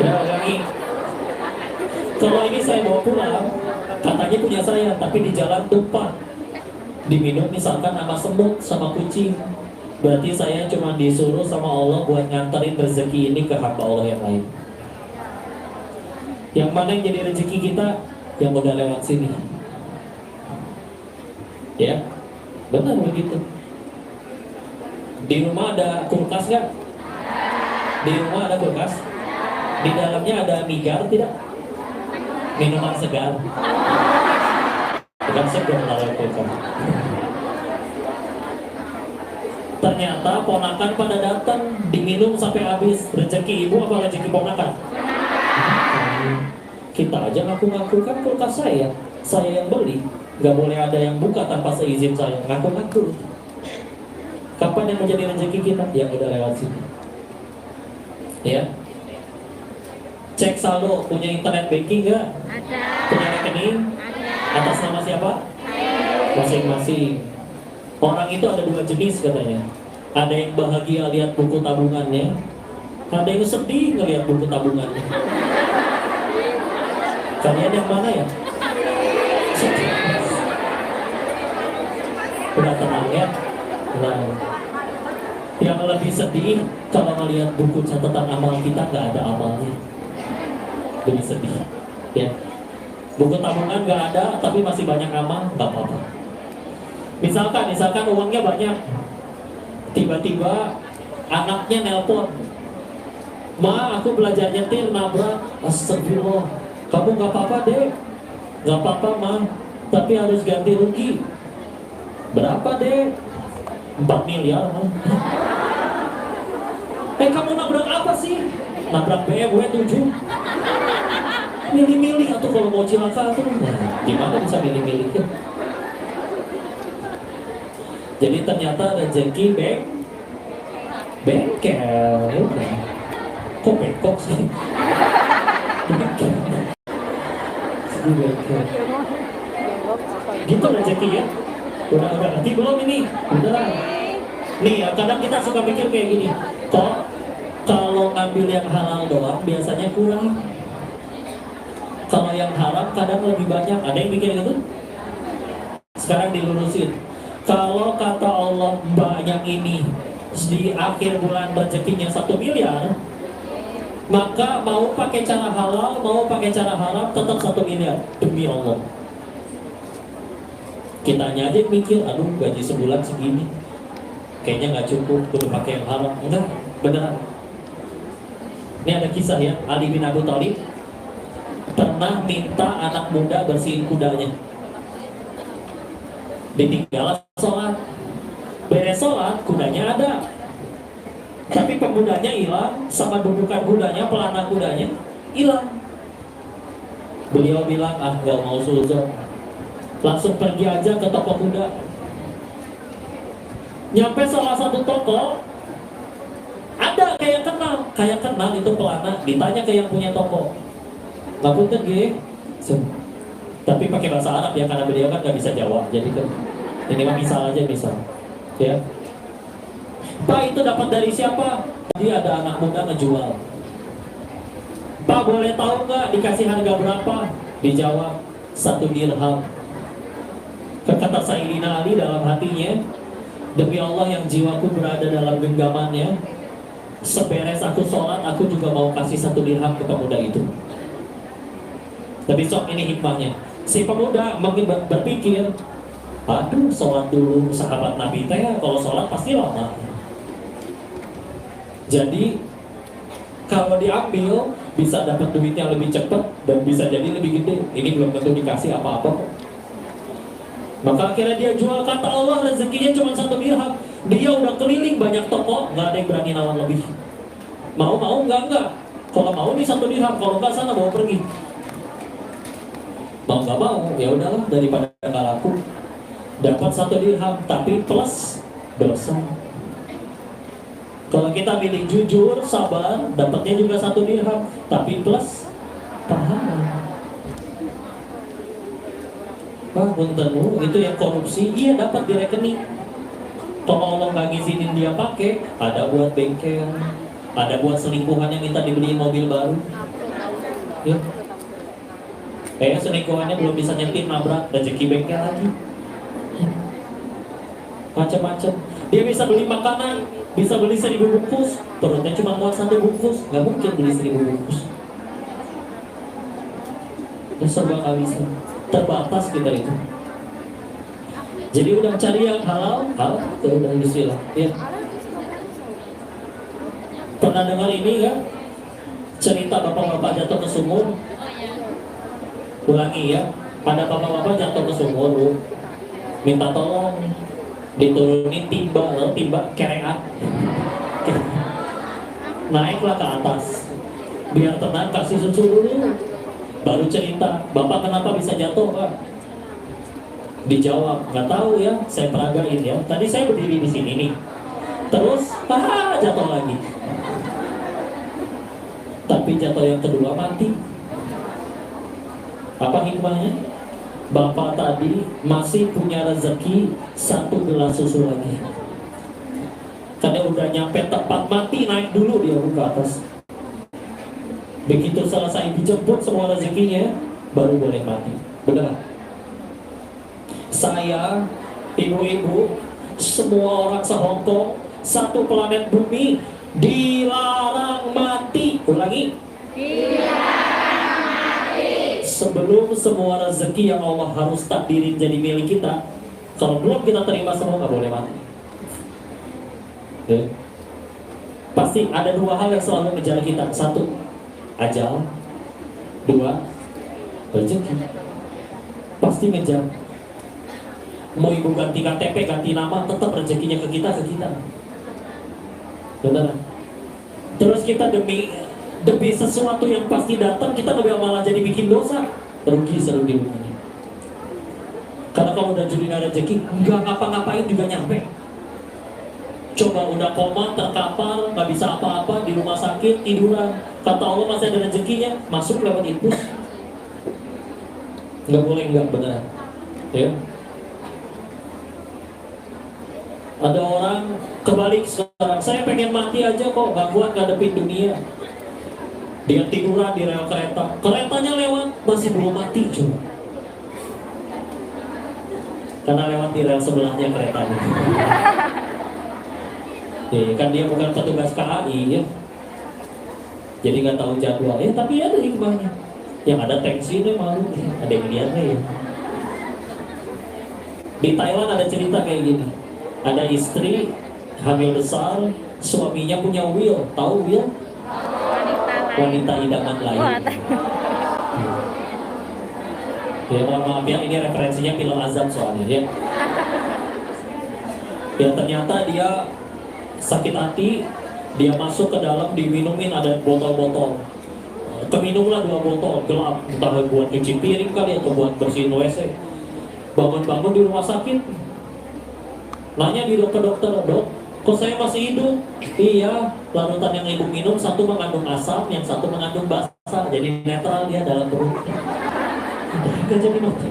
Ya, lagi. Kalau ini saya bawa pulang, katanya punya saya, tapi di jalan tumpah. Diminum misalkan sama semut, sama kucing. Berarti saya cuma disuruh sama Allah buat nganterin rezeki ini ke hamba Allah yang lain. Yang mana yang jadi rezeki kita? Yang udah lewat sini. Ya, benar begitu. Di rumah ada kulkas nggak? Di rumah ada kulkas? Di dalamnya ada migar tidak? Minuman segar. Bukan segar kalau kulkas. Ternyata ponakan pada datang, diminum sampai habis. Rezeki ibu apa rezeki ponakan? Kita aja ngaku-ngaku kan kulkas saya yang beli. Gak boleh ada yang buka tanpa seizin saya. Ngaku-ngaku. Kapan yang menjadi rezeki kita? Yang udah lewat sini. Ya. Cek saldo, punya internet banking nggak? Ada. Punya rekening? Ada. Atas nama siapa? Masing-masing. Orang itu ada 2 jenis katanya. Ada yang bahagia lihat buku tabungannya, ada yang sedih ngelihat buku tabungannya. Kalian yang mana ya? Udah tenang ya. Nah, yang lebih sedih kalau melihat buku catatan amal kita nggak ada amalnya. Lebih sedih. Ya. Buku tabungan nggak ada, tapi masih banyak amal, nggak apa-apa. Misalkan uangnya banyak, tiba-tiba anaknya nelpon, "Ma, aku belajar nyetir nabrak." Astagfirullah. "Kamu nggak apa-apa deh." "Nggak apa-apa Ma, tapi harus ganti rugi." "Berapa deh?" 4 miliar Ma. Kamu nabrak apa sih?" "Nabrak BMW 7." milih-milih atau kalau mau cilaka tuh, nah, gimana bisa milih-milih? Jadi ternyata rezeki bengkel. Kok bengkok sih? Bengkel. Gitu rezeki ya. Udah nanti belum ini. Udah. Nih ya, kadang kita suka pikir kayak gini. Kok kalau ngambil yang halal doang biasanya kurang. Kalau yang haram kadang lebih banyak. Ada yang mikir gitu? Sekarang dilurusin. Kalau kata Allah banyak ini di akhir bulan rezekinya 1 miliar, maka mau pakai cara halal, mau pakai cara haram tetap 1 miliar demi Allah. Kitanya aja mikir, aduh gaji sebulan segini, kayaknya nggak cukup, kudu pakai yang haram. Enggak, beneran. Ini ada kisah ya, Ali bin Abi Thalib pernah minta anak muda bersihin kudanya. Ditinggal sholat, beres sholat kudanya ada, tapi pemudanya hilang, sama dudukan kudanya, pelana kudanya hilang. Beliau bilang, ah gak mau suzon, langsung pergi aja ke toko kuda. Nyampe salah satu toko, ada kayak kenal itu pelana. Ditanya ke yang punya toko, nggak punten ge, tapi pakai bahasa Arab ya, karena beliau kan nggak bisa jawab. Jadi kan ini mah misal aja, misal ya. Pak, itu dapat dari siapa? Tadi ada anak muda ngejual. Pak, boleh tahu nggak dikasih harga berapa? Dijawab 1 dirham. Kata Sayyidina Ali dalam hatinya, demi Allah yang jiwaku berada dalam genggamannya, seberes aku sholat, aku juga mau kasih 1 dirham ke pemuda itu. Tapi sok ini hikmahnya. Si pemuda mungkin berpikir, aduh sholat dulu, sahabat Nabi teh kalau sholat pasti lama. Jadi kalau diambil bisa dapat duitnya lebih cepat dan bisa jadi lebih gede. Ini belum tentu dikasih apa-apa. Maka akhirnya dia jual. Kata Allah rezekinya cuma 1 dirham. Dia udah keliling banyak toko, nggak ada yang berani nawar lebih. Mau enggak. Kalau mau nih 1 dirham, kalau enggak sana bawa pergi. Mau nggak mau, ya udahlah, daripada nggak laku. Dapat 1 dirham, tapi plus dosa. Kalau kita milih jujur, sabar, dapatnya juga 1 dirham, tapi plus pahala. Wah, puntenmu, itu yang korupsi, iya dapat di rekening. Kalau Allah nggak ngizinin dia pakai, ada buat bengkel, ada buat selingkuhan yang minta dibeliin mobil baru. Ya. Selingkuhannya belum bisa nyetir, nabrak, rezeki bengkel lagi. Macam-macam. Dia bisa beli makanan, bisa beli 1000 bungkus, perutnya cuma muat 1 bungkus, nggak mungkin beli 1000 bungkus. Ya serba nggak bisa, terbatas kita itu. Jadi udah cari yang halal, ya udah bismillah. Ya. Pernah dengar ini kan? Cerita bapak-bapak jatuh ke sumur. Ulangi ya, pada bapak-bapak jatuh ke sumur, minta tolong diturunin timba kerean, naiklah ke atas, biar tenang, kasih susu dulu, baru cerita, bapak kenapa bisa jatuh pak? Dijawab, nggak tahu ya, saya peragain ya, tadi saya berdiri di sini nih, terus jatuh lagi, tapi jatuh yang kedua mati. Apa hikmahnya? Bapak tadi masih punya rezeki 1 gelas susu lagi. Karena udah nyampe tempat mati, naik dulu dia ke atas. Begitu selesai dijemput semua rezekinya, baru boleh mati. Benar? Saya, ibu-ibu, semua orang se-Hongkong, 1 planet bumi dilarang mati. Ulangi. Sebelum semua rezeki yang Allah harus takdirin jadi milik kita, kalau belum kita terima semua, nggak boleh mati. Okay. Pasti ada 2 hal yang selalu ngejar kita. 1, ajal. 2, rezeki. Pasti ngejar. Mau ibu ganti KTP, ganti nama, tetap rezekinya ke kita. Benar. Terus kita demi demi sesuatu yang pasti datang kita malah jadi bikin dosa, rugi seru di rumahnya. Karena kalau udah judi nggak rezeki, nggak ngapa-ngapain juga nyampe. Coba udah koma, terkapar, nggak bisa apa-apa di rumah sakit, tiduran. Kata Allah masih ada rezekinya, masuk lewat infus. Nggak boleh nggak benar, ya. Ada orang kebalik sekarang, saya pengen mati aja kok, nggak kuat ngadepin dunia. Dia tiduran di rel kereta, keretanya lewat, masih belum mati coba. Karena lewat di rel sebelahnya keretanya. Ya, kan dia bukan petugas KAI ya. Jadi nggak tahu jadwal. Ya tapi ada hikmahnya. Yang ada tensi itu malu, ada yang lihatnya ya. Di Thailand ada cerita kayak gini. Ada istri hamil besar, suaminya punya Will. Tahu Will? Wanita idaman lain. Ya mohon maaf ya, ini referensinya film azab soalnya ya. Ya ternyata dia sakit hati, dia masuk ke dalam, diminumin ada botol-botol. Keminumlah 2 botol gelap, entah buat cuci piring kali atau buat bersihin WC. Bangun-bangun di rumah sakit, nanya di dokter, dok, kok saya masih hidup? Iya, larutan yang ibu minum satu mengandung asam, yang satu mengandung basa, jadi netral dia dalam perut. Gak jadi mati.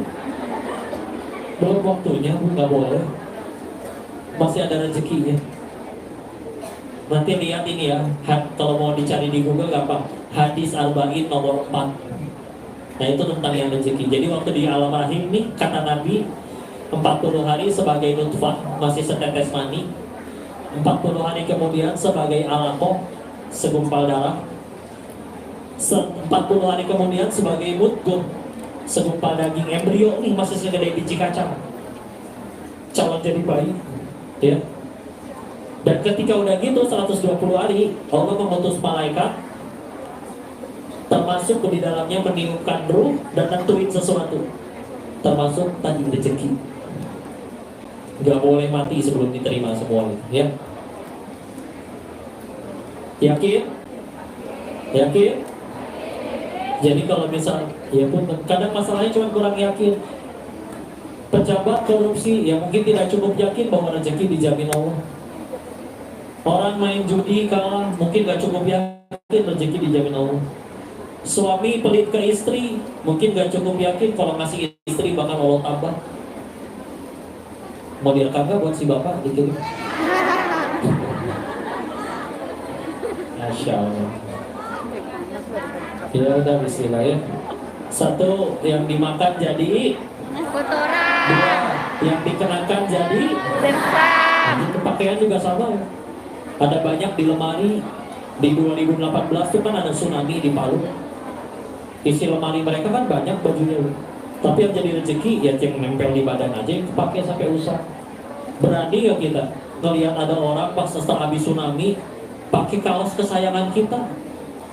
Belum waktunya, Bu, nggak boleh. Masih ada rezekinya. Nanti lihat ini ya, kalau mau dicari di Google gampang. Hadis Arba'in nomor 4. Nah itu tentang yang rezeki. Jadi waktu di alam rahim nih, kata Nabi, 40 hari sebagai nutfah, masih setetes mani. 40 hari kemudian sebagai alaqah, segumpal darah. 40 hari kemudian sebagai mudghah, segumpal daging embrio nih, masih segede biji kacang. Calon jadi bayi, ya. Dan ketika udah gitu 120 hari, Allah mengutus malaikat, termasuk di dalamnya meniupkan ruh dan nentuin sesuatu, termasuk tadi rezeki. Gak boleh mati sebelum diterima semuanya, ya. Yakin? Yakin? Jadi kalau misal, ya pun kadang masalahnya cuma kurang yakin. Pejabat korupsi, ya mungkin tidak cukup yakin bahwa rezeki dijamin Allah. Orang main judi kalah, mungkin gak cukup yakin rezeki dijamin Allah. Suami pelit ke istri, mungkin gak cukup yakin kalau ngasih istri bakal Allah tambah. Mau direkam gak buat si bapak dikirim? Masya Allah. Ya udah bismillah ya. 1 yang dimakan jadi kotoran. 2 yang dikenakan jadi Besar. Nah, pakaian juga sama ya. Ada banyak di lemari. Di 2018 itu kan ada tsunami di Palu. Isi lemari mereka kan banyak bajunya. Tapi yang jadi rezeki ya yang nempel di badan aja yang kepake sampai usah. Berani gak kita ngelihat ada orang pas setelah habis tsunami pakai kaos kesayangan kita,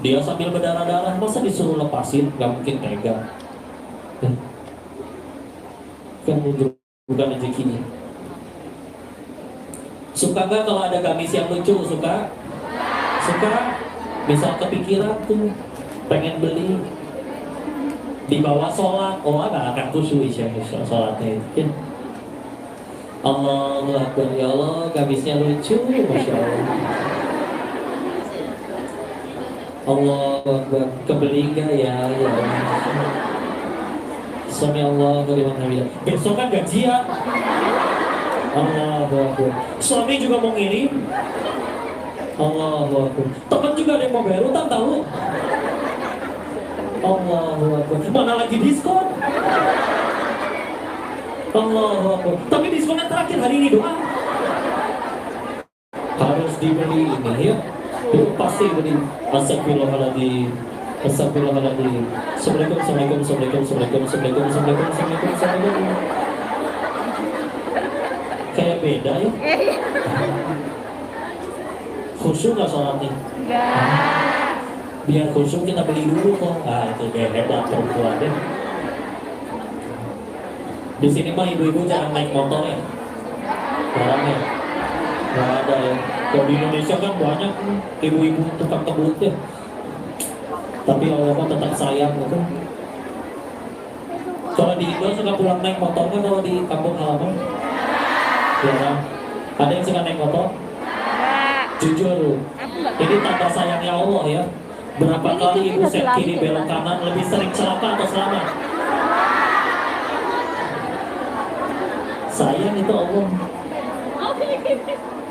dia sambil berdarah-darah, masa disuruh lepasin? Gak mungkin tega. Kan bukan rezekinya. Suka gak kalau ada gamis yang lucu? Suka? Suka? Misal kepikiran tuh pengen beli, dibawa sholat, oh gak akan khusyuk insya sholatnya itu. Allahu Akbar, ya Allah, gamisnya lucu, Masya Allah. Allahu Akbar, kebeli gak ya? Ya Sami Allah liman hamidah. Besok kan gajian. Allahu Akbar. Suami juga mau ngirim. Allahu Akbar. Teman juga ada yang mau bayar utang tahu. Allahu Akbar. Mana lagi diskon? Allahu Akbar. Tapi diskonnya terakhir hari ini doang. Harus dibeli ini ya. Itu pasti beli. Astagfirullahaladzim. Astagfirullahaladzim. Assalamualaikum, assalamualaikum, assalamualaikum, assalamualaikum, assalamualaikum, assalamualaikum, assalamualaikum, assalamualaikum. Kayak beda ya. Khusyuk gak sholatnya? Enggak. Biar khusyuk kita beli dulu kok. Ah itu kayak hebat perempuan deh. Di sini mah ibu-ibu jarang naik motor ya. Jarang ya. Gak ada ya. Kalau di Indonesia kan banyak ibu-ibu tukang kebut ya. Tapi Allah mah tetap sayang gitu. Kalau di Indo suka pulang naik motor kan kalau di kampung halaman? Ya kan? Ada yang suka naik motor? Enggak. Jujur, Aku enggak. ini tanda sayangnya Allah ya. Berapa kali ibu set kiri belok kanan lebih sering celaka atau selamat? Sayang itu Allah.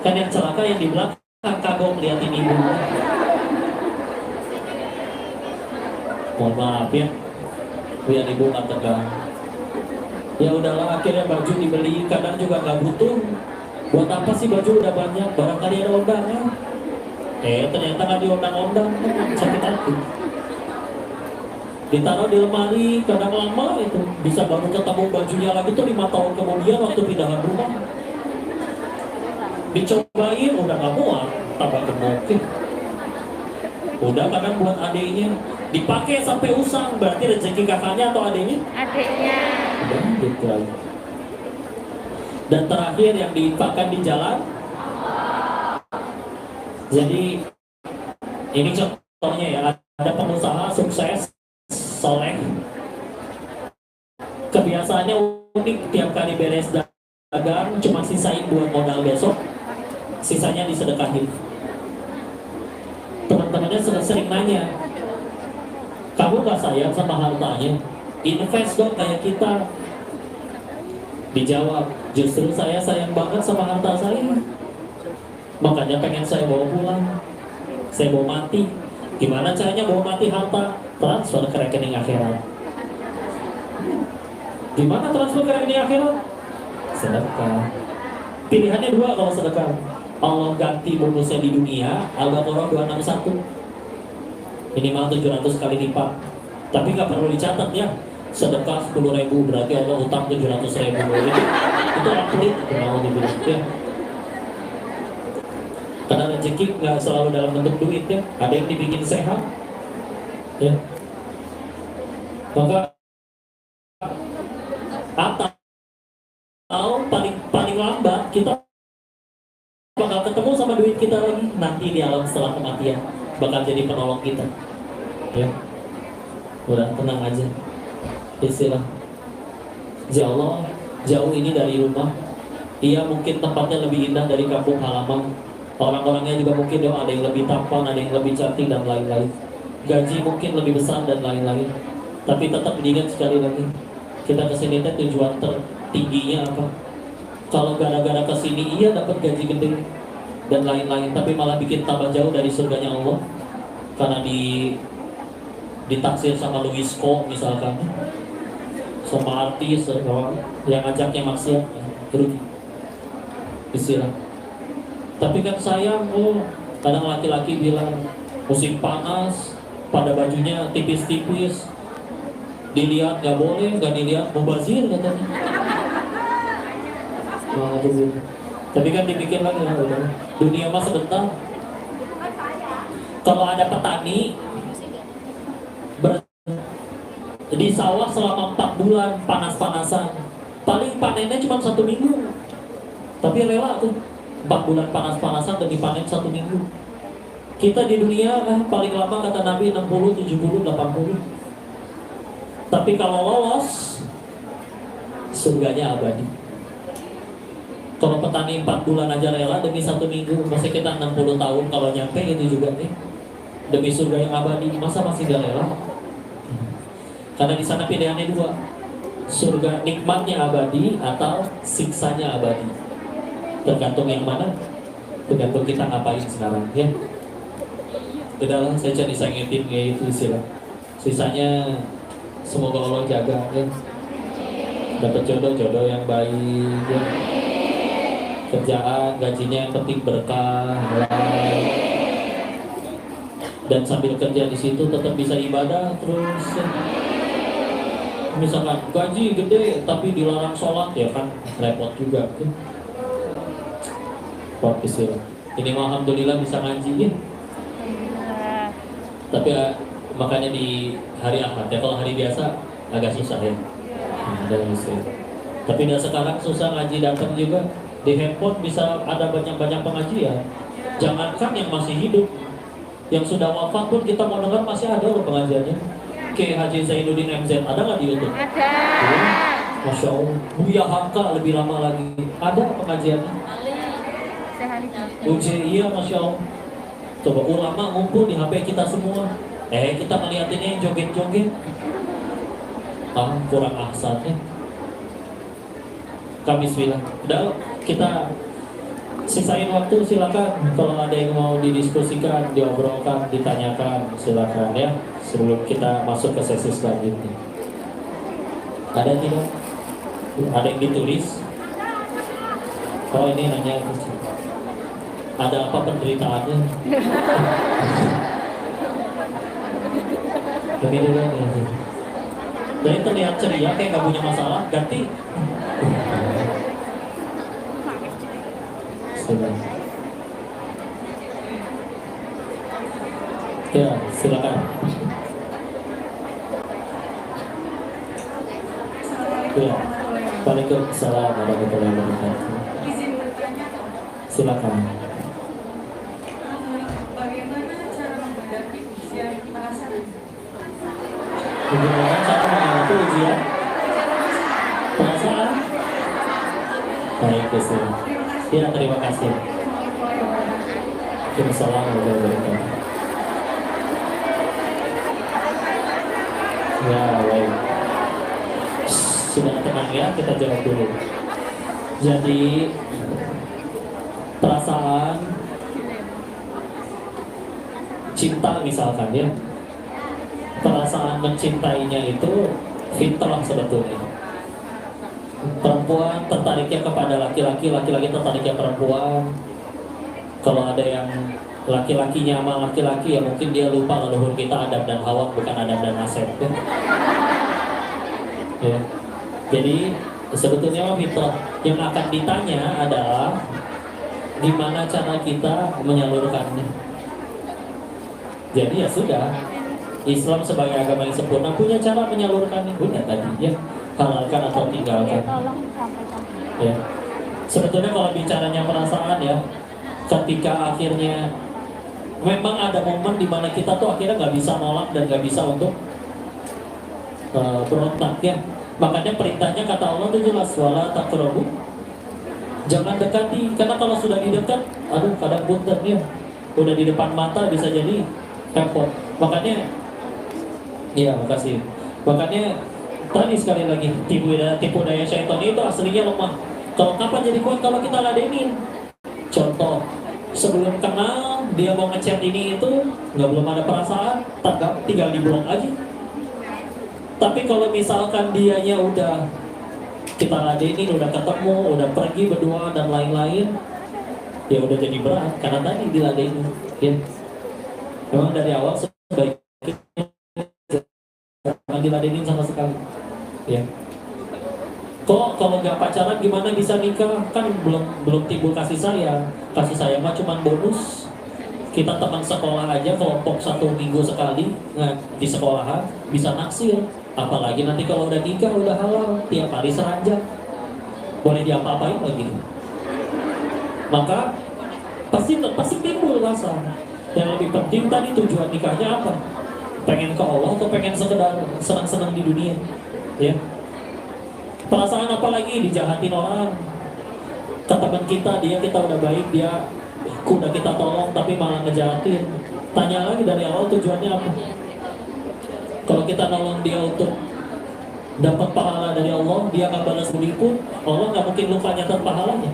Kan yang celaka yang di belakang kagok liatin ibu. Mohon maaf ya, biar ibu nggak tegang. Ya udahlah, akhirnya baju dibeli, kadang juga nggak butuh. Buat apa sih baju udah banyak? Barangkali ada undangan. Ternyata nggak diundang-undang, sakit hati. Ditaruh di lemari, kadang lama itu bisa baru ketemu bajunya lagi tuh 5 tahun kemudian waktu pindahan rumah. Dicobain udah nggak muat, tambah gemuk. Udah kadang buat adiknya dipakai sampai usang, berarti rezeki kakaknya atau adiknya? Adiknya. Udah gitu aja. Dan terakhir yang diinfakkan di jalan. Jadi ini contohnya ya, ada pengusaha sukses, soleh. Kebiasaannya unik, tiap kali beres dagang cuma sisain buat modal besok, sisanya disedekahin. Teman-temannya sering nanya, kamu gak sayang sama hartanya? Invest dong kayak kita. Dijawab, justru saya sayang banget sama harta saya. Makanya pengen saya bawa pulang. Saya bawa mati. Gimana caranya bawa mati harta? Transfer ke rekening akhirat. Gimana transfer ke rekening akhirat? Sedekah. Pilihannya dua kalau sedekah. Allah ganti bonusnya di dunia, Al-Baqarah 261. Minimal 700 kali lipat. Tapi nggak perlu dicatat ya. Sedekah 10.000 berarti Allah utang 700.000. Itu orang pelit, mau dibilang ya. Karena rezeki nggak selalu dalam bentuk duit ya. Ada yang dibikin sehat, ya. Maka atau paling lambat kita bakal ketemu sama duit kita lagi nanti di alam setelah kematian, bakal jadi penolong kita. Ya, udah tenang aja. Istilah Allah jauh ini dari rumah. Ia mungkin tempatnya lebih indah dari kampung halaman. Orang-orangnya juga mungkin ada yang lebih tampan, ada yang lebih cantik dan lain-lain. Gaji mungkin lebih besar dan lain-lain. Tapi tetap diingat sekali lagi, kita kesini teh tujuan tertingginya apa? Kalau gara-gara kesini iya dapat gaji gede dan lain-lain, tapi malah bikin tambah jauh dari surganya Allah. Karena ditaksir sama Luisco misalkan, sama artis yang ngajaknya maksiat, rugi. Istilah. Tapi kan sayang, kadang laki-laki bilang musim panas, pada bajunya tipis-tipis, dilihat nggak boleh, nggak dilihat mubazir katanya. Tapi kan dipikir lagi, udah dunia mah sebentar. Kalau ada petani di sawah selama 4 bulan panas-panasan, paling panennya cuma 1 minggu, tapi rela tuh 4 bulan panas-panasan dan dipanen 1 minggu. Kita di dunia paling lama kata Nabi 60, 70, 80. Tapi kalau lolos, surganya abadi. Kalau petani 4 bulan aja rela demi 1 minggu, masih kita 60 tahun kalau nyampe itu juga nih demi surga yang abadi, masa masih gak rela? Karena di sana pilihannya 2, surga nikmatnya abadi atau siksanya abadi. Tergantung yang mana, tergantung kita ngapain sekarang ya. Udahlah, saya cari sangetin kayak itu istilah. Sisanya semoga Allah jaga ya. Dapat jodoh yang baik ya. Kerjaan, gajinya yang penting berkah halal. Dan sambil kerja di situ tetap bisa ibadah terus ya. Misalkan gaji gede tapi dilarang sholat ya kan repot juga ya. Istilah. Ini alhamdulillah bisa ngaji ya. Tapi makanya di hari Ahad ya, kalau hari biasa agak susah ya. Tapi udah sekarang susah ngaji datang juga. Di handphone bisa ada banyak pengajian. Jangankan yang masih hidup, Yang sudah wafat pun kita mau dengar masih ada loh pengajiannya. Kiai Haji Zainuddin MZ ada nggak di YouTube? Ada. Masya Allah. Buya Hamka lebih lama lagi. Ada pengajiannya. Sehari. Iya Masya Allah. Coba ulama ngumpul di HP kita semua. Kita ngeliatinnya yang joget-joget. Kurang ahsannya. Kami bismillah. Udah, kita sisain waktu, silakan. Kalau ada yang mau didiskusikan, diobrolkan, ditanyakan, silakan ya. Sebelum kita masuk ke sesi selanjutnya. Ada tidak? Ada yang ditulis? Oh ini nanya. Ada apa penderitaannya? Ini dulu nih. Jadi terlihat ceria, kayak gak punya masalah, ganti. Ya, silakan. Ya, Waalaikumsalam warahmatullahi wabarakatuh. Silakan. Bagaimana cara menghadapi ujian perasaan? Bagaimana cara menghadapi ujian perasaan? Baik, Gus. Ya, terima kasih. Waalaikumsalam warahmatullahi wabarakatuh. Ya, baik. Sudah tenang ya, kita jawab dulu. Jadi perasaan cinta misalkan ya, perasaan mencintainya itu fitrah sebetulnya. Perempuan tertariknya kepada laki-laki, laki-laki tertariknya perempuan. Kalau ada yang laki-lakinya sama laki-laki, ya mungkin dia lupa leluhur kita Adam dan Hawa, bukan Adam dan Asep ya. Ya. Jadi sebetulnya fitrah. Yang akan ditanya adalah gimana cara kita menyalurkannya. Jadi ya sudah, Islam sebagai agama yang sempurna punya cara menyalurkannya. Udah tadi ya, halalkan atau tinggalkan. Ya. Sebetulnya kalau bicaranya perasaan ya, ketika akhirnya memang ada momen di mana kita tuh akhirnya nggak bisa nolak dan nggak bisa untuk berontak ya. Makanya perintahnya kata Allah itu jelas, wala taqrabu, jangan dekati, karena kalau sudah di dekat, aduh kadang punten ya, udah di depan mata bisa jadi repot. Makanya, ya makasih. Makanya tadi sekali lagi tipu daya syaitan itu aslinya lemah. Kalau kapan jadi kuat? Kalau kita ladenin. Contoh, sebelum kenal dia mau ngechat ini itu, belum ada perasaan, tinggal diblok aja. Tapi kalau misalkan dianya udah kita ladenin, udah ketemu, udah pergi berdua dan lain-lain, ya udah jadi berat karena tadi diladenin. Ya. Memang dari awal sebaiknya jangan diladenin sama sekali. Ya. Kok kalau nggak pacaran gimana bisa nikah? Kan belum timbul kasih sayang. Kasih sayang mah cuma bonus. Kita teman sekolah aja kelompok 1 minggu sekali di sekolahan bisa naksir. Apalagi nanti kalau udah nikah, udah halal, tiap hari seranjak, boleh diapa-apain lagi. Maka pasti timbul rasa. Yang lebih penting tadi tujuan nikahnya apa? Pengen ke Allah atau pengen sekedar senang-senang di dunia? Ya. Perasaan apa lagi? Dijahatin orang. Ke teman kita udah baik, dia udah kita tolong tapi malah ngejahatin. Tanya lagi dari awal tujuannya apa? Kalau kita nolong dia untuk dapat pahala dari Allah, dia akan balas budi pun, Allah nggak mungkin lupa nyatat pahalanya.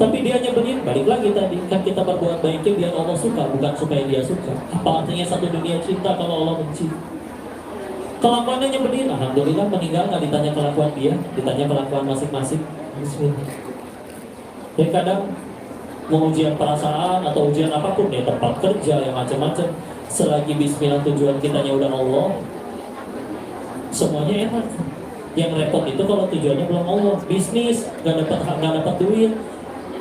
Tapi dia nyebelin, balik lagi tadi, kan kita berbuat baiknya biar Allah suka, bukan supaya dia suka. Apa artinya satu dunia cinta kalau Allah benci? Kelakuannya nyebelin, alhamdulillah meninggal nggak ditanya kelakuan dia, ditanya kelakuan masing-masing. Bismillah. Jadi kadang mau ujian perasaan atau ujian apapun ya, tempat kerja yang macam-macam, selagi bismillah tujuan kitanya udah Allah, semuanya enak. Yang repot itu kalau tujuannya belum Allah, bisnis nggak dapat duit,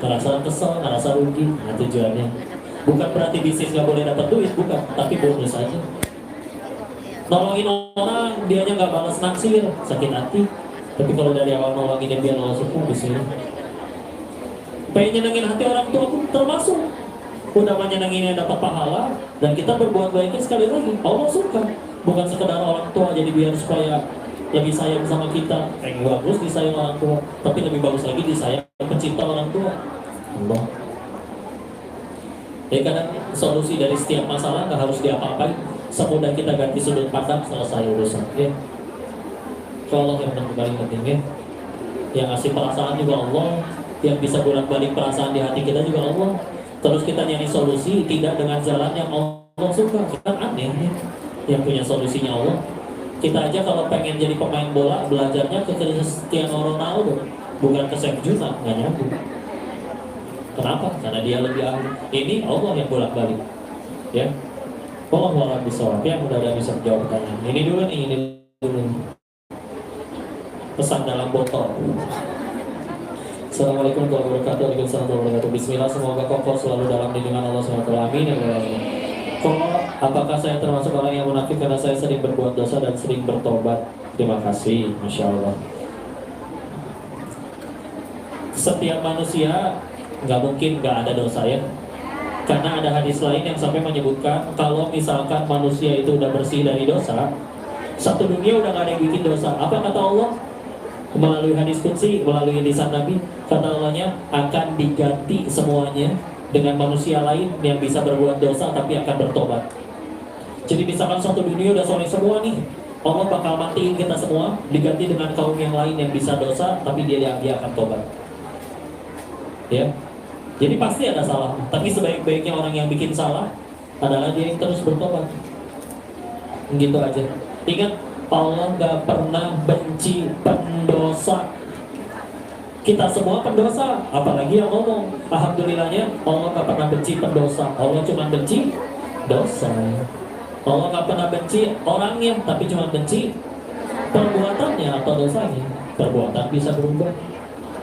ngerasa kesel, ngerasa rugi. Nah tujuannya bukan berarti bisnis nggak boleh dapat duit, bukan, tapi bonus aja. Nolongin orang, dianya nggak balas naksir, sakit hati. Tapi kalau dari awal nolongin biar Allah suka, bismillah. Pengen nyenengin hati orang tua pun termasuk. udah menyenangin yang dapat pahala, dan kita berbuat baiknya sekali lagi Allah suka. Bukan sekedar orang tua jadi biar supaya lebih sayang sama kita. Bagus disayang orang tua, tapi lebih bagus lagi disayang pencipta orang tua, Allah. Jadi kadang solusi dari setiap masalah nggak harus diapa-apain, semudah kita ganti sudut pandang, selesai urusan ya. Allah yang paling penting ya. Yang ngasih perasaan juga Allah, yang bisa bolak-balik perasaan di hati kita juga Allah. Terus kita nyari solusi tidak dengan jalan yang Allah suka, kan aneh ya. Yang punya solusinya Allah. Kita aja kalau pengen jadi pemain bola, belajarnya ke Cristiano Ronaldo, bukan ke Chef Juna, nggak nyambung. Kenapa? Karena dia lebih ahli. Ini Allah yang bolak-balik ya. Allah bisa ya, mudah-mudahan bisa menjawab pertanyaan. Ini dulu nih, ini dulu. Pesan dalam botol. Assalamualaikum warahmatullahi wabarakatuh. Waalaikumsalam warahmatullahi wabarakatuh. Bismillah, semoga kokoh selalu dalam lindungan Allah SWT. Amin. Kok apakah saya termasuk orang yang munafik karena saya sering berbuat dosa dan sering bertobat? Terima kasih, Masya Allah. Setiap manusia nggak mungkin nggak ada dosa ya. Karena ada hadis lain yang sampai menyebutkan kalau misalkan manusia itu udah bersih dari dosa, satu dunia udah nggak ada yang bikin dosa. Apa kata Allah? Melalui hadis qudsi, melalui lisan Nabi, kata Allahnya akan diganti semuanya dengan manusia lain yang bisa berbuat dosa tapi akan bertobat. Jadi misalkan satu dunia udah soleh semua nih, Allah bakal matiin kita semua, diganti dengan kaum yang lain yang bisa dosa tapi dia akan tobat. Ya, jadi pasti ada salah, tapi sebaik-baiknya orang yang bikin salah adalah dia yang terus bertobat. Gitu aja. Ingat, Allah gak pernah benci pendosa. Kita semua pendosa, apalagi yang ngomong. Alhamdulillahnya Allah gak pernah benci pendosa. Allah cuma benci dosa. Allah gak pernah benci orangnya, tapi cuma benci perbuatannya atau dosanya. Perbuatan bisa berubah,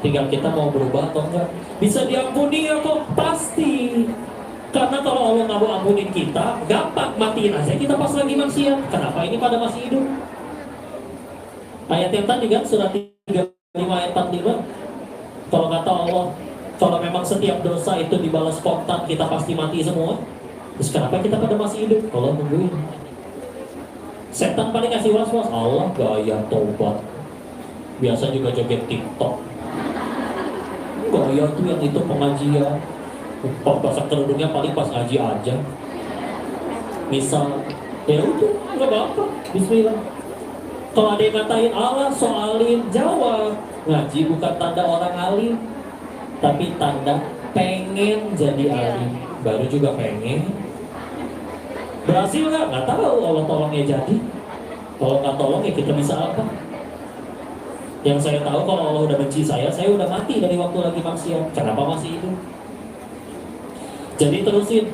tinggal kita mau berubah atau enggak. Bisa diampuni ya kok? Pasti. Karena kalau Allah nggak mau ampunin kita, gampang, matiin aja kita pas lagi maksiat. Kenapa ini pada masih hidup? Ayat yang tadi kan surat 35 ayat 45. Kalau kata Allah, kalau memang setiap dosa itu dibalas spontan, kita pasti mati semua. Terus kenapa kita pada masih hidup? Allah nungguin. Setan paling kasih was-was, Allah gaya tobat. Biasa juga joget TikTok. Gaya tuh yang itu pengajian. Pasang kerudungnya paling pas ngaji aja. Misal, ya udah, nggak apa-apa. Bismillah. Kalau ada yang ngatain Allah soalin, jawab. Ngaji bukan tanda orang alim, tapi tanda pengen jadi alim. Baru juga pengen. Berhasil nggak? Nggak tahu. Allah tolongnya jadi. Kalau nggak tolong ya kita bisa apa? Yang saya tahu kalau Allah udah benci saya udah mati dari waktu lagi maksiat. Kenapa masih hidup? Jadi terusin.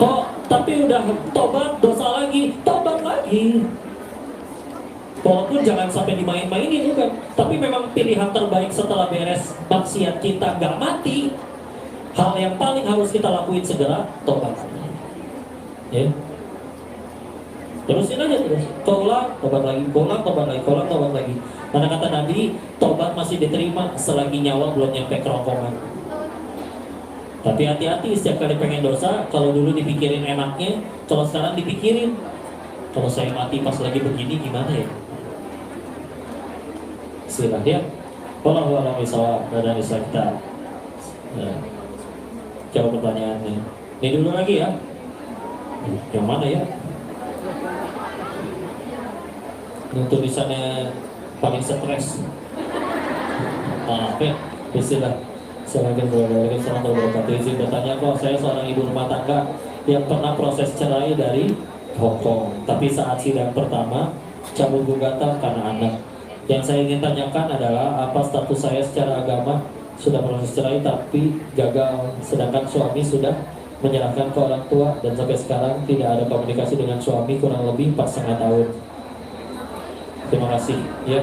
Kok tapi udah tobat, dosa lagi, tobat lagi. Walaupun jangan sampai dimain-mainin juga. Tapi memang pilihan terbaik setelah beres maksiat kita nggak mati. Hal yang paling harus kita lakuin segera, tobat. Ya. Terusin aja terus. Kaulah, tobat lagi, kaulah, tobat lagi, kaulah, tobat lagi. Karena kata Nabi, tobat masih diterima selagi nyawa belum nyampe kerongkongan. Tapi hati-hati setiap kali pengen dosa, kalau dulu dipikirin enaknya, kalau sekarang dipikirin, kalau saya mati pas lagi begini gimana ya? Silah ya. Wallahu a'lam dan bisa kita jawab pertanyaannya. Ini dulu lagi ya. Yang mana ya? Ini tulisannya paling stres. Maaf ya, istilah. Assalamualaikum warahmatullahi wabarakatuh. Izin bertanya, kok saya seorang ibu rumah tangga yang pernah proses cerai dari Hong Kong, tapi saat sidang pertama cabut gugatan karena anak. Yang saya ingin tanyakan adalah apa status saya secara agama? Sudah proses cerai tapi gagal, sedangkan suami sudah menyerahkan ke orang tua dan sampai sekarang tidak ada komunikasi dengan suami kurang lebih 4,5 tahun. Terima kasih ya.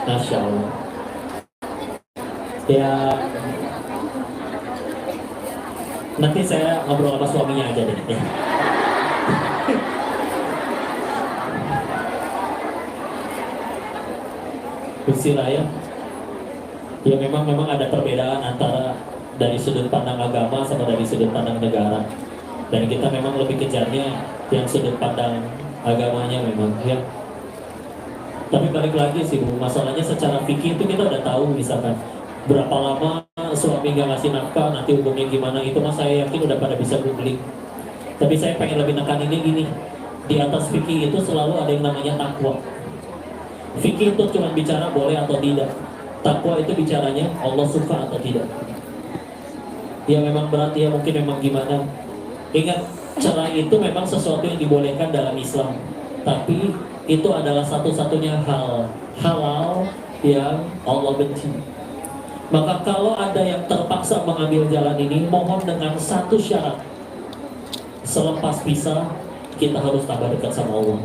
Masya Allah. Ya, nanti saya ngobrol sama suaminya aja deh. Ya. Istilah ya. Ya memang ada perbedaan antara dari sudut pandang agama sama dari sudut pandang negara. Dan kita memang lebih kejarnya yang sudut pandang agamanya memang ya. Tapi balik lagi sih Bu, masalahnya secara fikih itu kita udah tahu misalkan berapa lama suami nggak ngasih nafkah, nanti hukumnya gimana, itu mas saya yakin udah pada bisa googling. Tapi saya pengen lebih nekaninnya gini, di atas fikih itu selalu ada yang namanya takwa. Fikih itu cuma bicara boleh atau tidak. Takwa itu bicaranya Allah suka atau tidak. Ya memang berarti ya mungkin memang gimana. Ingat, cerai itu memang sesuatu yang dibolehkan dalam Islam. Tapi itu adalah satu-satunya hal halal yang Allah benci. Maka kalau ada yang terpaksa mengambil jalan ini, mohon dengan satu syarat. Selepas pisah, kita harus tambah dekat sama Allah.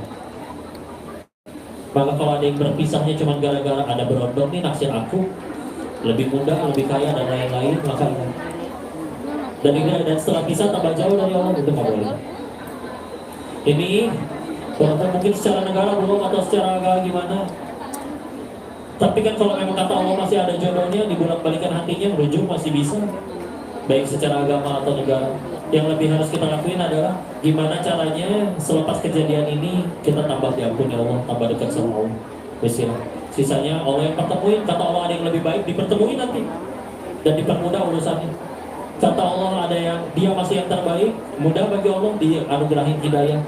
Maka kalau ada yang berpisahnya cuma gara-gara ada berondong nih naksir aku, lebih mudah, lebih kaya dan lain-lain, maka dan setelah pisah tambah jauh dari Allah, itu nggak boleh. Ini walaupun mungkin secara negara belum atau secara agama gimana, tapi kan kalau memang kata Allah masih ada jodohnya, dibolak-balikan hatinya, merujuk masih bisa, baik secara agama atau negara. Yang lebih harus kita lakuin adalah gimana caranya selepas kejadian ini kita tambah diampuni Allah, tambah dekat sama Allah. Sisanya Allah yang pertemuin, kata Allah ada yang lebih baik dipertemuin nanti dan dipermudah urusannya. Kata Allah ada yang dia masih yang terbaik, mudah bagi Allah dianugerahin hidayah,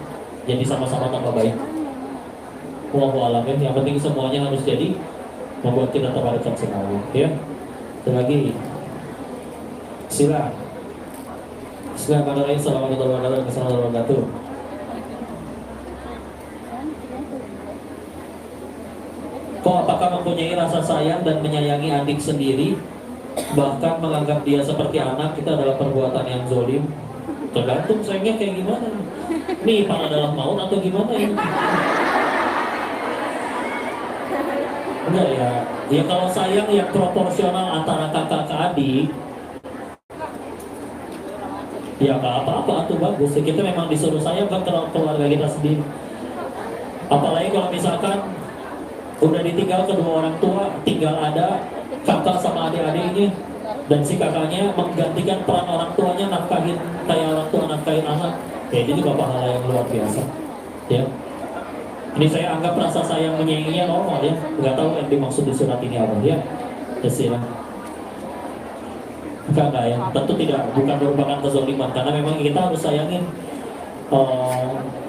jadi sama-sama tambah baik. Wallahu a'lam. Yang penting semuanya harus jadi membuat kita tambah dekat sama Allah. Ya, satu lagi, silakan. Bismillahirrahmanirrahim. Assalamualaikum warahmatullahi wabarakatuh. Kau apakah mempunyai rasa sayang dan menyayangi adik sendiri, bahkan menganggap dia seperti anak, kita adalah perbuatan yang zolim? Tergantung sayangnya kayak gimana. Nih pada dalam maut atau gimana ini? Enggak ya. Ya kalau sayang yang proporsional antara kakak ke adik, ya nggak apa-apa tuh bagus. Kita memang disuruh sayang kan keluarga kita sendiri. Apalagi kalau misalkan udah ditinggal kedua orang tua, tinggal ada kakak sama adik-adiknya, dan si kakaknya menggantikan peran orang tuanya nafkahin kayak orang tua nafkahin anak, ya ini juga pahala yang luar biasa. Ya, ini saya anggap rasa sayang menyayanginya normal ya. Nggak tahu yang dimaksud di surat ini apa ya. Terserah. Enggak ya, tentu tidak, bukan merupakan kezaliman, karena memang kita harus sayangin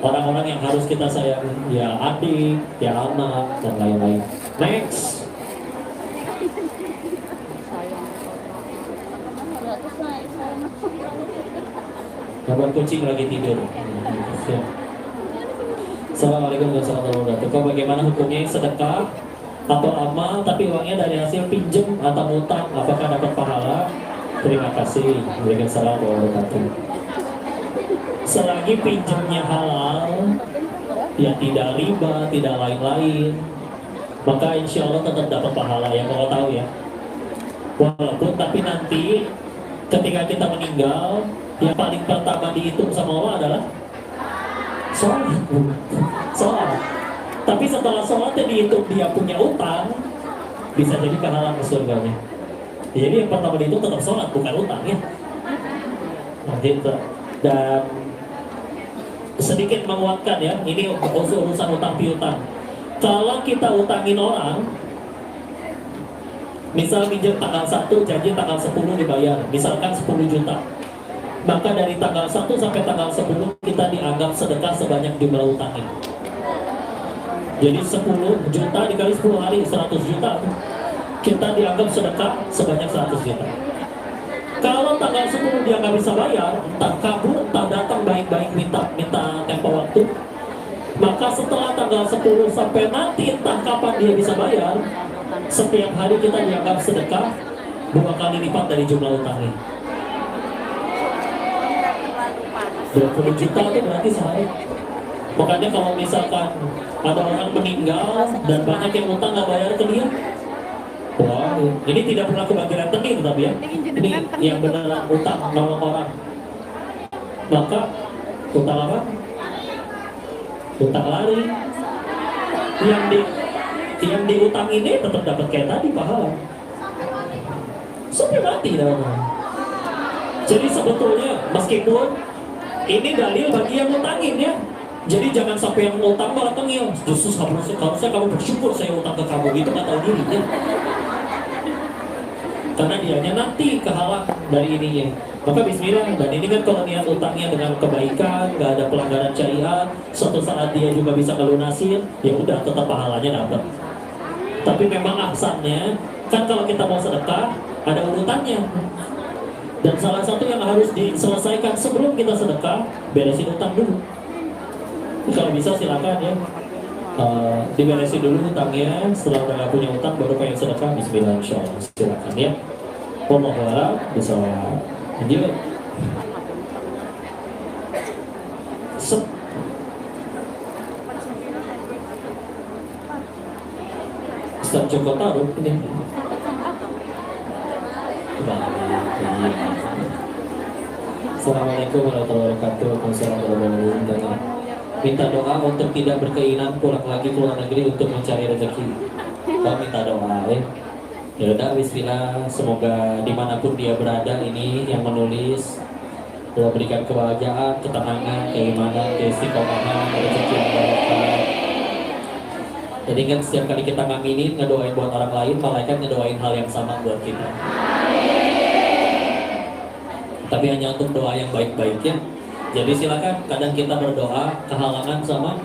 orang-orang yang harus kita sayangi, ya adik, ya anak, dan lain-lain. Next. Kabar kucing lagi tidur. Assalamualaikum warahmatullahi wabarakatuh. Kau bagaimana hukumnya sedekah atau amal tapi uangnya dari hasil pinjem atau utang, apakah dapat pahala? Terima kasih. Waalaikumsalam warahmatullahi wabarakatuh. Selagi pinjamnya halal, ya tidak riba, tidak lain-lain, maka insya Allah tetap dapat pahala yang kau tahu ya. Walaupun tapi nanti ketika kita meninggal, yang paling pertama dihitung sama Allah adalah sholat. Tapi setelah sholatnya dihitung dia punya utang, bisa jadi kehalang ke surganya. Jadi yang pertama dihitung tetap sholat, bukan utang ya. Nah gitu. Dan sedikit menguatkan ya, ini urusan utang piutang. Kalau kita utangin orang, misal pinjam tanggal 1, janji tanggal 10 dibayar, misalkan 10 juta, maka dari tanggal 1 sampai tanggal 10 kita dianggap sedekah sebanyak jumlah utangnya. Jadi 10 juta dikali 10 hari 100 juta, kita dianggap sedekah sebanyak 100 juta. Kalau tanggal 10 dia nggak bisa bayar, entah kabur, entah datang baik-baik minta tempo waktu, maka setelah tanggal 10 sampai nanti entah kapan dia bisa bayar, setiap hari kita dianggap sedekah 2 kali lipat dari jumlah utangnya. 20 juta itu berarti sehari. Makanya kalau misalkan ada orang meninggal dan banyak yang utang nggak bayar ke dia, wah, ini tidak berlaku bagi rentenir tapi ya, ini yang beneran utang nolong orang. Maka utang apa? Utang lari. Yang diutang ini tetap dapat kayak tadi pahala. Sampai mati namanya. Jadi sebetulnya meskipun ini dalil bagi yang ngutangin ya. Jadi jangan sampai yang ngutang malah tengil. Justru harusnya kamu bersyukur saya utang ke kamu, itu nggak tahu diri ya. Karena dianya nanti kehalang dari ininya. Maka bismillah, dan ini kan kalau niat utangnya dengan kebaikan, nggak ada pelanggaran syariat, suatu saat dia juga bisa melunasin, ya udah tetap pahalanya dapat. Tapi memang aksannya, kan kalau kita mau sedekah, ada urutannya. Dan salah satu yang harus diselesaikan sebelum kita sedekah, beresin utang dulu. Kalau bisa silakan ya, diberesin dulu utangnya. Setelah udah gak punya utang, baru pengen sedekah, bismillah insyaallah. Silakan ya. Wallahu a'lam bishawab. Lanjut. Ustaz Joko Taruk ini. Assalamualaikum warahmatullahi wabarakatuh. Waalaikumsalam warahmatullahi wabarakatuh. Minta doa untuk tidak berkeinginan pulang lagi ke luar negeri untuk mencari rezeki. Oh, minta doa ya. Ya udah, bismillah. Semoga dimanapun dia berada ini yang menulis Allah berikan kebahagiaan, ketenangan, keimanan, keistiqomahan, rezeki yang barokah. Jadi kan setiap kali kita ngaminin, ngedoain buat orang lain, malaikat ngedoain hal yang sama buat kita. Tapi hanya untuk doa yang baik-baik ya. Jadi silakan, kadang kita berdoa kehalangan sama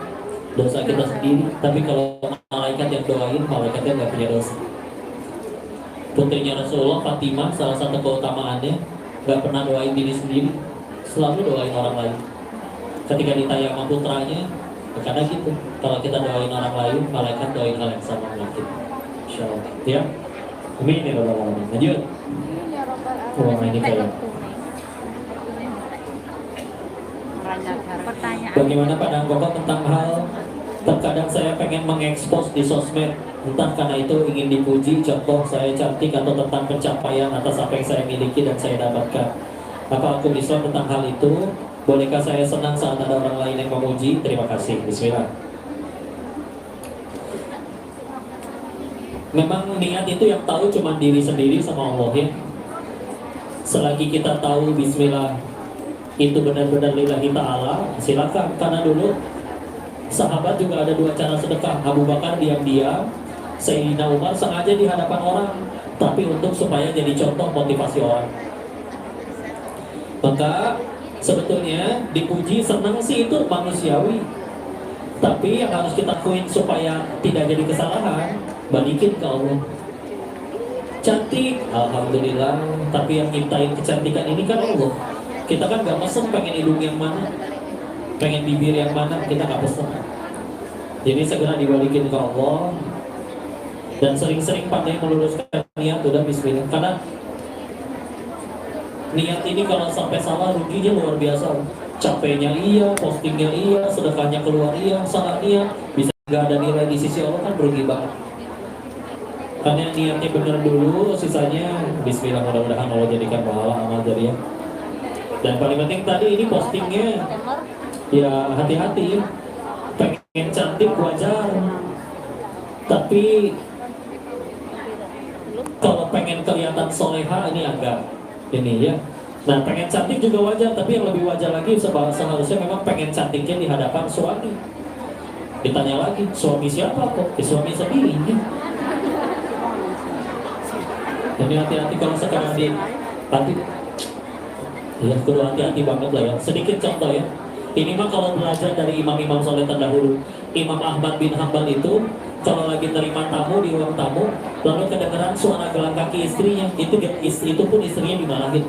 dosa kita sendiri. Tapi kalau malaikat yang doain, malaikatnya nggak punya dosa. Putrinya Rasulullah, Fatimah, salah satu keutamaannya nggak pernah doain diri sendiri, selalu doain orang lain. Ketika ditanya sama putranya, karena gitu, kalau kita doain orang lain, malaikat doain hal yang sama dengan kita. Insyaallah, ya. Amin ya rabbal alamin. Lanjut. Wah, ini kayak. Bagaimana pandangan Bapak tentang hal terkadang saya pengen mengekspos di sosmed, entah karena itu ingin dipuji, contoh saya cantik, atau tentang pencapaian atas apa yang saya miliki dan saya dapatkan. Apa hukum Islam tentang hal itu? Bolehkah saya senang saat ada orang lain yang memuji? Terima kasih. Bismillah. Memang niat itu yang tahu cuma diri sendiri sama Allah ya. Selagi kita tahu bismillah itu benar-benar lillahi ta'ala, silakan. Karena dulu sahabat juga ada dua cara sedekah. Abu Bakar diam-diam, Sayyidina Umar sengaja di hadapan orang, tapi untuk supaya jadi contoh motivasi orang. Maka sebetulnya dipuji senang sih itu manusiawi, tapi yang harus kita lakuin supaya tidak jadi kesalahan, balikin ke Allah. Cantik, alhamdulillah, tapi yang nyiptain kecantikan ini kan Allah. Kita kan gak pesen pengen hidung yang mana, pengen bibir yang mana, kita gak pesen. Jadi segera dibalikin ke Allah, dan sering-sering pandai meluruskan niat. Udah bismillah. Karena niat ini kalau sampai salah, ruginya luar biasa. Capeknya iya, postingnya iya, sedekahnya keluar iya, salah niat, bisa gak ada nilai di sisi Allah, kan rugi banget. Karena niatnya benar dulu, sisanya bismillah, mudah-mudahan Allah jadikan pahala amal jariah. Dan paling penting tadi ini postingnya ya hati-hati. Pengen cantik wajar, tapi kalau pengen kelihatan soleha ini agak ini ya. Nah, pengen cantik juga wajar, tapi yang lebih wajar lagi seharusnya memang pengen cantiknya di hadapan suami. Ditanya lagi, suami siapa kok? Suami sendiri ya. Jadi hati-hati kalau sekarang di hati. Ya, kudu hati-hati banget lah ya. Sedikit contoh ya. Ini mah kalau belajar dari imam-imam soleh terdahulu. Imam Ahmad bin Hanbal itu kalau lagi terima tamu di ruang tamu, lalu kedengeran suara gelang kaki istrinya, itu pun istrinya dimarahin.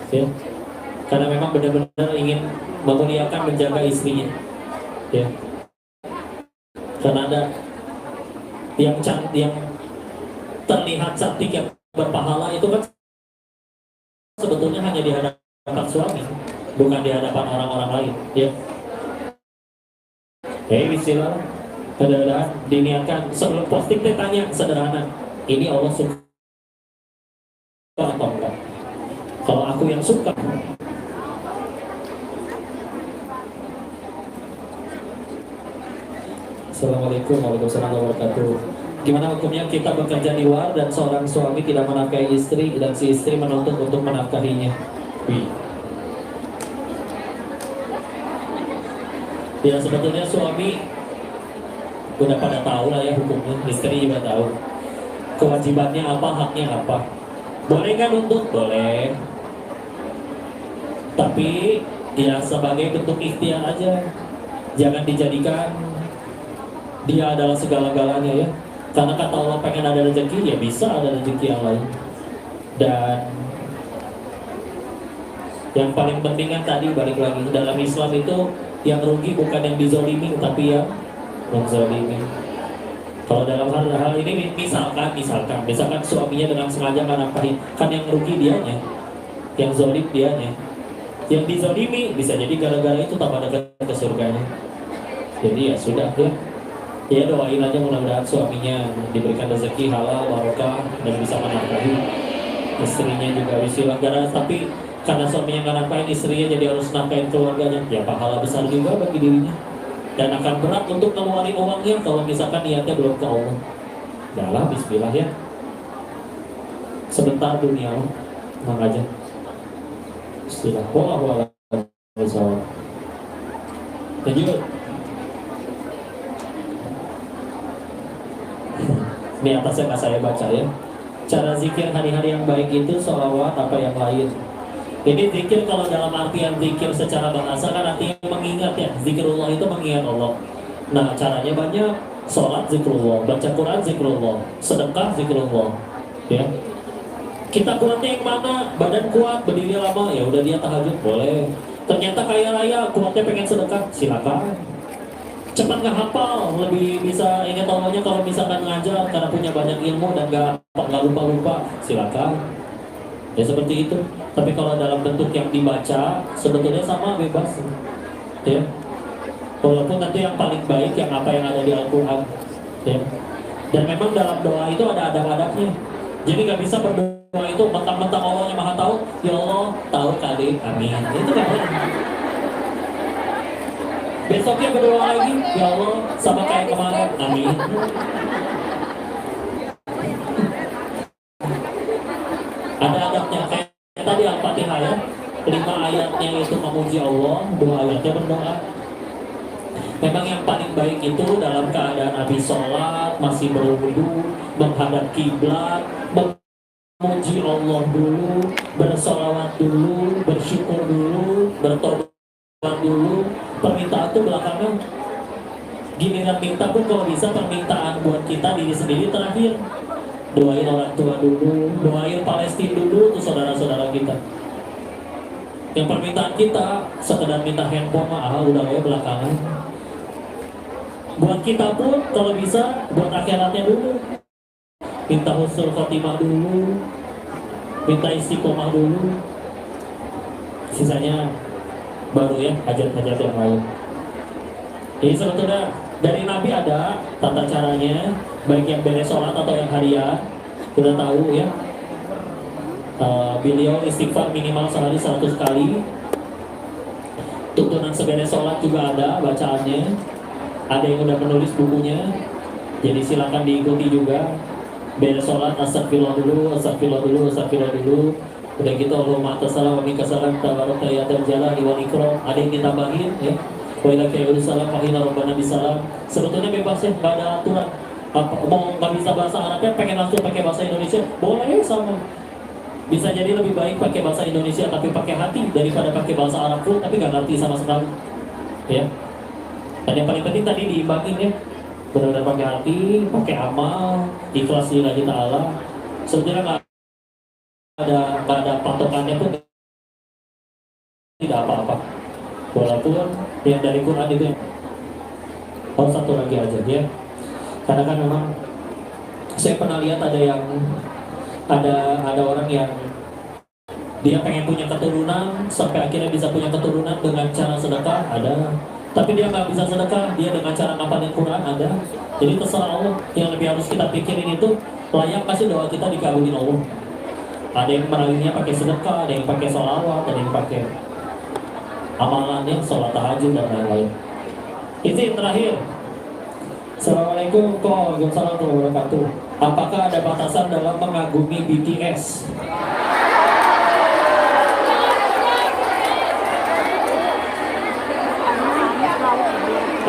Ya. Karena memang benar-benar ingin memuliakan, menjaga istrinya. Ya. Karena ada yang cantik, yang terlihat cantik, yang berpahala itu kan sebetulnya hanya di hadapan suami, bukan di hadapan orang-orang lain ya. Bismillah, ada diniatkan sebelum posting tanya sederhana, ini Allah suka atau enggak? Kalau aku yang suka, Assalamualaikum warahmatullahi wabarakatuh. Gimana hukumnya kita bekerja di luar dan seorang suami tidak menafkahi istri dan si istri menuntut untuk menafkahinya? Wih. Ya sebetulnya suami udah pada tahu lah ya hukumnya, istri juga tahu kewajibannya apa, haknya apa. Boleh kan nuntut? Boleh. Tapi ya sebagai bentuk ikhtiar aja. Jangan dijadikan dia adalah segala-galanya ya. Karena kata Allah pengen ada rezeki, ya bisa ada rezeki yang lain. Dan yang paling penting kan tadi balik lagi dalam Islam itu yang rugi bukan yang dizolimi tapi yang menzolimi. Kalau dalam hal ini misalkan suaminya dengan sengaja nafkahin, kan yang rugi dianya, yang zolim dianya, yang dizolimi bisa jadi gara-gara itu tak dekat ke surganya. Jadi ya sudah ya. Ya doain aja mudah-mudahan suaminya diberikan rezeki halal, barokah dan bisa menafkahi istrinya juga bisa gara. Tapi karena suaminya nggak nafkahin istrinya jadi harus nafkahin keluarganya, ya pahala besar juga bagi dirinya. Dan akan berat untuk ngeluarin uangnya kalau misalkan niatnya belum ke Allah. Yalah, bismillah ya. Sebentar dunia, mang aja. Bismillah. Wallahu a'lam bishawab. Lanjut. Ini atasnya nggak saya baca ya. Cara zikir hari-hari yang baik itu sholawat apa yang lain. Jadi zikir kalau dalam artian zikir secara bahasa kan artinya mengingat ya. Zikrullah itu mengingat Allah. Nah caranya banyak. Sholat zikrullah, baca Quran zikrullah, sedekah zikrullah. Ya. Kita kuatnya yang mana? Badan kuat, berdiri lama, ya udah dia tahajud boleh. Ternyata kaya raya, kuatnya pengen sedekah, silakan. Cepat nggak hafal, lebih bisa ingat Allahnya kalau misalkan ngajar karena punya banyak ilmu dan nggak lupa-lupa, silakan. Ya seperti itu. Tapi kalau dalam bentuk yang dibaca sebetulnya sama, bebas. Ya. Walaupun nanti yang paling baik yang apa yang ada di Al-Quran. Ya. Dan memang dalam doa itu ada adab-adabnya. Jadi nggak bisa berdoa itu mentang-mentang Allah yang maha tahu. Ya Allah tahu kali, amin. Itu nggak boleh. Besoknya berdoa lagi, ya Allah sama kayak kemarin, amin. Ada adabnya kayak tadi Al-Fatihah ya. 5 ayatnya itu memuji Allah, 2 ayatnya berdoa. Memang yang paling baik itu dalam keadaan habis sholat, masih berwudu, menghadap kiblat, memuji Allah dulu, bersolawat dulu, bersyukur dulu, bertobat dulu. Permintaan itu belakangan. Giliran minta pun kalau bisa permintaan buat kita diri sendiri terakhir. Doain orang tua dulu, doain Palestina dulu tuh saudara-saudara kita. Yang permintaan kita sekedar minta handphone mah udah ya belakangan. Buat kita pun kalau bisa buat akhiratnya dulu. Minta husnul khotimah dulu, minta istiqomah dulu. Sisanya baru ya hajat-hajat yang lain. Jadi sebetulnya dari Nabi ada tata caranya, baik yang beres sholat atau yang harian. Kita tahu ya, beliau istighfar minimal sehari 100 kali. Tuntunan seberes sholat juga ada bacaannya. Ada yang udah menulis bukunya, jadi silakan diikuti juga. Beres sholat astagfirullah dulu, astagfirullah dulu, astagfirullah dulu. Udah gitu Allahumma atasalam wa minka salam tabarakta ya dzal jalali wal ikram. Ada yang ditambahin ya. Wa ilaka salam wa ila rabbana bisalam. Sebetulnya bebas ya, enggak ada aturan. Mau nggak bisa bahasa Arabnya pengen langsung pakai bahasa Indonesia, boleh sama. Bisa jadi lebih baik pakai bahasa Indonesia tapi pakai hati daripada pakai bahasa Arab pun tapi nggak ngerti sama sekali. Ya. Dan yang paling penting tadi diimbangin ya. Benar-benar pakai hati, pakai amal, ikhlas lillahi ta'ala. Sebetulnya nggak ada patokannya pun tidak apa-apa. Walaupun yang dari Quran itu satu lagi aja ya. Karena kan memang saya pernah lihat ada orang yang dia pengen punya keturunan sampai akhirnya bisa punya keturunan dengan cara sedekah ada. Tapi dia nggak bisa sedekah, dia dengan cara ngapalin Quran ada. Jadi terserah Allah. Yang lebih harus kita pikirin itu layak kasih doa kita dikabulin Allah. Ada yang meraihnya pakai sedekah, ada yang pakai sholawat, ada yang pakai amalannya, sholat tahajud dan lain-lain. Itu yang terakhir. Assalamualaikum warahmatullahi wabarakatuh. Apakah ada batasan dalam mengagumi BTS?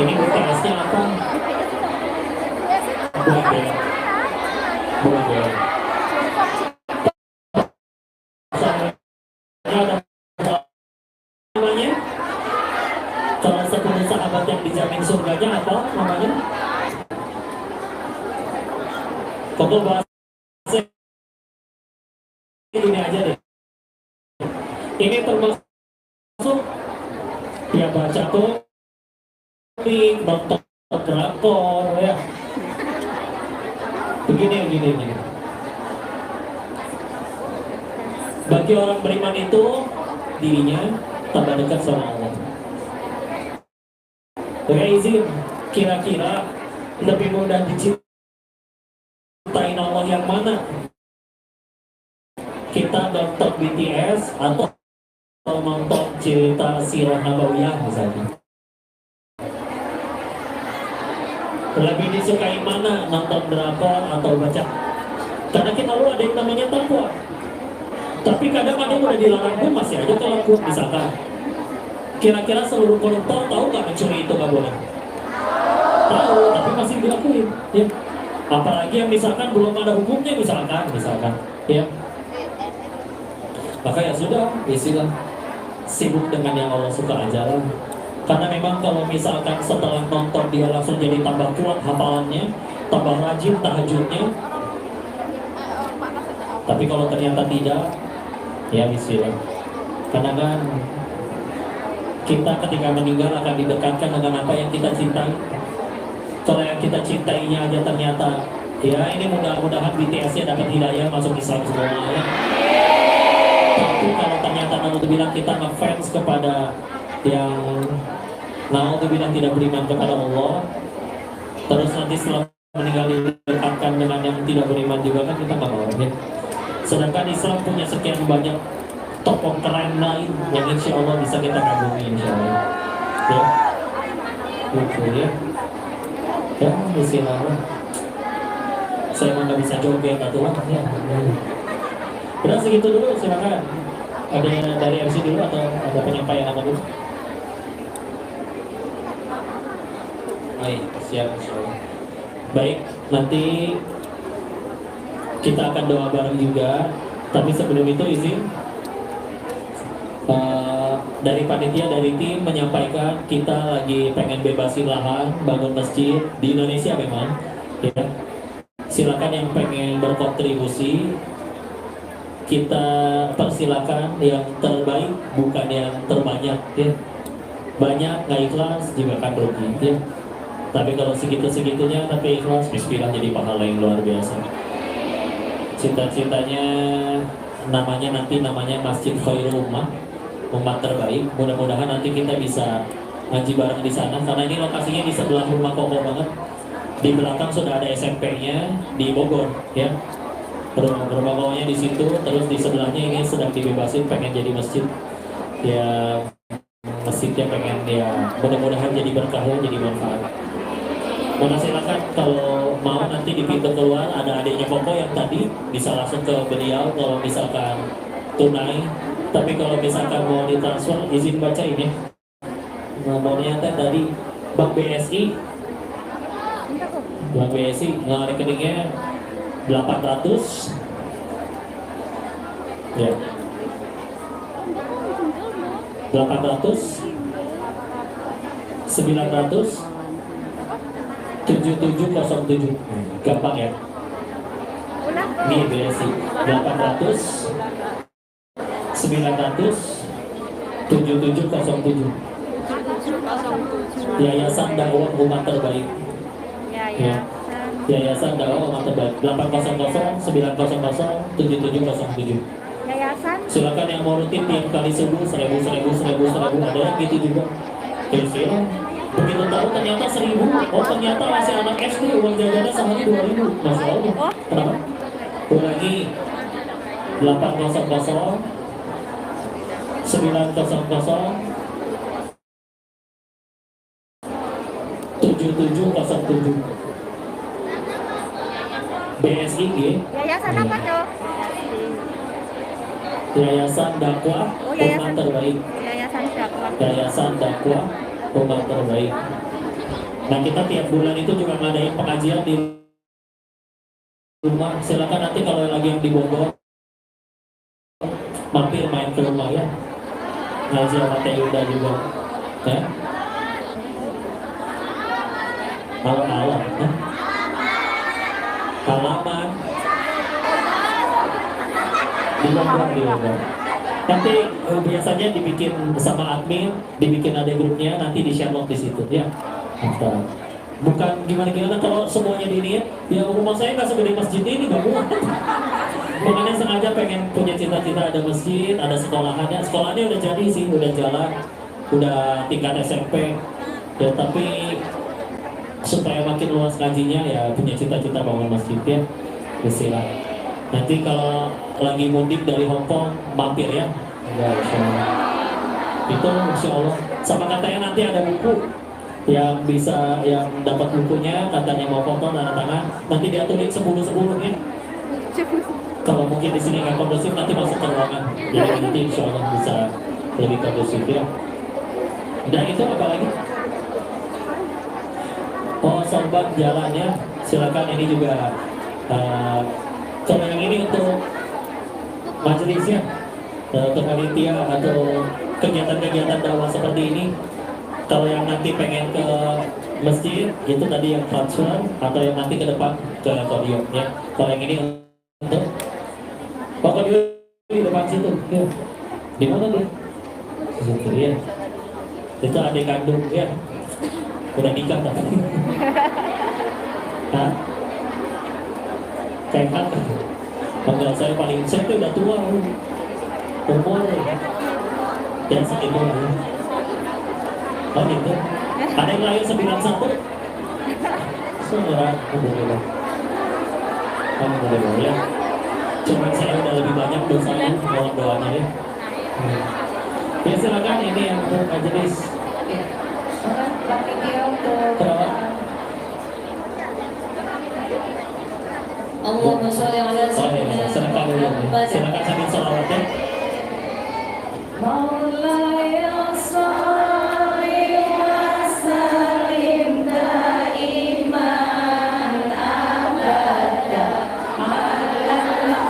Ini BTS-nya apa? Boleh. Boleh. Namanya? Salah satu sahabat yang dijamin surganya apa namanya? Kok bahas ini aja deh. Ini termasuk ya baca komik, nonton drakor ya. Begini. Bagi orang beriman itu dirinya tambah dekat sama Allah. Dengan izin, kira-kira lebih mudah dicintai Allah yang mana? Kita nonton BTS atau nonton cerita sirah nabawiyah misalnya? Lebih disukai mana, nonton drakor atau baca? Karena kita tahu ada yang namanya takwa. Tapi kadang ada yang udah dilarang pun masih aja kelakuan. Misalkan kira-kira seluruh koruptor tahu nggak mencuri itu nggak boleh? Tahu, tapi masih dilakuin ya. Apalagi yang misalkan belum ada hukumnya misalkan ya. Maka ya sudah, istilah sibuk dengan yang Allah suka aja lah. Karena memang kalau misalkan setelah nonton dia langsung jadi tambah kuat hafalannya, tambah rajin tahajudnya. Tapi kalau ternyata tidak, ya istilah. Karena kan kita ketika meninggal akan didekatkan dengan apa yang kita cintai. Kalau yang kita cintainya aja ternyata, ya ini mudah-mudahan BTS-nya dapat hidayah masuk Islam semuanya ya. Tapi kalau ternyata naudzubillah kita ngefans kepada yang naudzubillah tidak beriman kepada Allah, terus nanti setelah meninggal didekatkan dengan yang tidak beriman juga kan kita nggak mau ya. Sedangkan Islam punya sekian banyak tokoh keren lain yang insya Allah bisa kita kagumi insya Allah ya. Gitu ya. Ya, bismillah. Saya emang nggak bisa joget atau apa ya. Udah segitu dulu, silakan. Ada yang dari MC dulu atau ada penyampaian apa dulu? Baik, siap. Baik, nanti kita akan doa bareng juga. Tapi sebelum itu izin dari panitia, dari tim menyampaikan kita lagi pengen bebasin lahan bangun masjid di Indonesia memang ya. Silakan yang pengen berkontribusi, kita persilakan yang terbaik bukan yang terbanyak ya. Banyak nggak ikhlas juga kan rugi ya. Tapi kalau segitu-segitunya tapi ikhlas, bismillah jadi pahala yang luar biasa. Cita-citanya namanya Masjid Khairul Ummah, umat terbaik. Mudah-mudahan nanti kita bisa ngaji bareng di sana karena ini lokasinya di sebelah rumah Koko banget. Di belakang sudah ada SMP-nya di Bogor ya. Rumah Kokonya di situ, terus di sebelahnya ini sedang dibebasin pengen jadi masjid. Ya masjidnya pengen ya mudah-mudahan jadi berkah ya, jadi manfaat. Mohon silakan kalau mau nanti di pintu keluar ada adiknya Koko yang tadi bisa langsung ke beliau kalau misalkan tunai. Tapi kalau misalkan mau ditransfer izin baca ini. Nomornya dari Bank BSI. Bank BSI rekeningnya 800 ya. 800 900 7707. Gampang ya. Ini BSI 800 900 7707. Yayasan Dakwah Umat Terbaik. Ya. Yayasan Dakwah Umat Terbaik 800 900 7707. Yayasan. Silakan yang mau rutin tiap kali subuh 1000 ada yang gitu juga. Silakan. Begitu tahu ternyata 1000, oh ternyata masih anak SD uang jajannya sehari 2000. Masya Allah. Kenapa? Ulangi 800 900 7707. 7707. BSIG. Yayasan apa, Cok? Yayasan Dakwah Oh, Umat yayasan. Terbaik. Yayasan Dakwah. Yayasan Dakwah Umat Terbaik. Nah, kita tiap bulan itu juga ngadain pengajian di rumah. Silakan nanti kalau lagi yang di Bogor mampir main ke rumah ya. Ngaji sama Teh Yuda juga. Ya. Alam-alam. Ya. Halaman. Di Bogor. Nanti biasanya dibikin sama admin, dibikin ada grupnya, nanti di share log di situ ya. Mantap. Bukan gimana-gimana kalau semuanya di ini ya rumah saya nggak segede masjid ini nggak muat. Makanya sengaja pengen punya cita-cita ada masjid, ada sekolahannya. Sekolahnya udah jadi sih, udah jalan, udah tingkat SMP. Ya tapi supaya makin luas kajinya ya punya cita-cita bangun masjid ya. Istilah. Nanti kalau lagi mudik dari Hong Kong mampir ya. Ya, itu insya Allah. Sama katanya nanti ada buku yang bisa yang dapat bukunya katanya mau foto tanda tangan nanti dia tulis 10 ya. Kalau mungkin di sini nggak kondusif nanti masuk ke ruangan. Jadi nanti insya Allah bisa lebih kondusif ya. Dan itu apa lagi? Oh sobat jalannya silakan ini juga. Kalau yang ini untuk majelisnya, untuk panitia atau kegiatan-kegiatan dakwah seperti ini. Kalau yang nanti pengen ke masjid, itu tadi yang transfer atau yang nanti ke depan ke podium ya. Kalau yang ini untuk podium di depan situ, ya. Di mana dia? Di situ ya. Itu adik kandung ya. Udah nikah tapi. Hah? Sehat. Kalau saya tuh udah tua umur dan segitu ya. Oh gitu. Ada yang lahir 91. Saudara, alhamdulillah. Alhamdulillah ya. Cuma saya udah lebih banyak dosanya, mohon doanya ya. Ya silakan ini yang untuk majelis. Kenapa? Allahumma sholli ala sayyidina Silakan dulu. Muhammad. Silakan sambil salawatnya. Maulaya sholli wa sallim daiman abada ala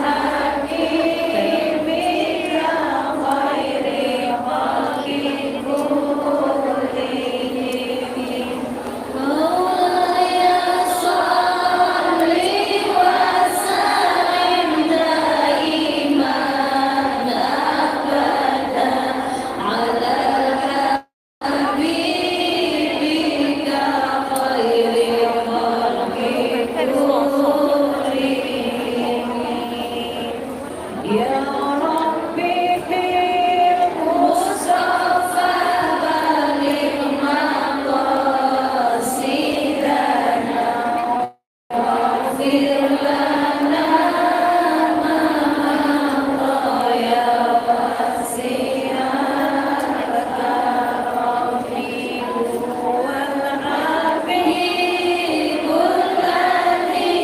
habibika khairi khalqi kullihim. Maulaya sholli wa sallim daiman abada ala habibika khairi khalqi kullihim. Ya Rabbi fil Mustafa baligh maqasidana waghfir lana ma madha ya wasi'aka rafi'u wal habibul ladzi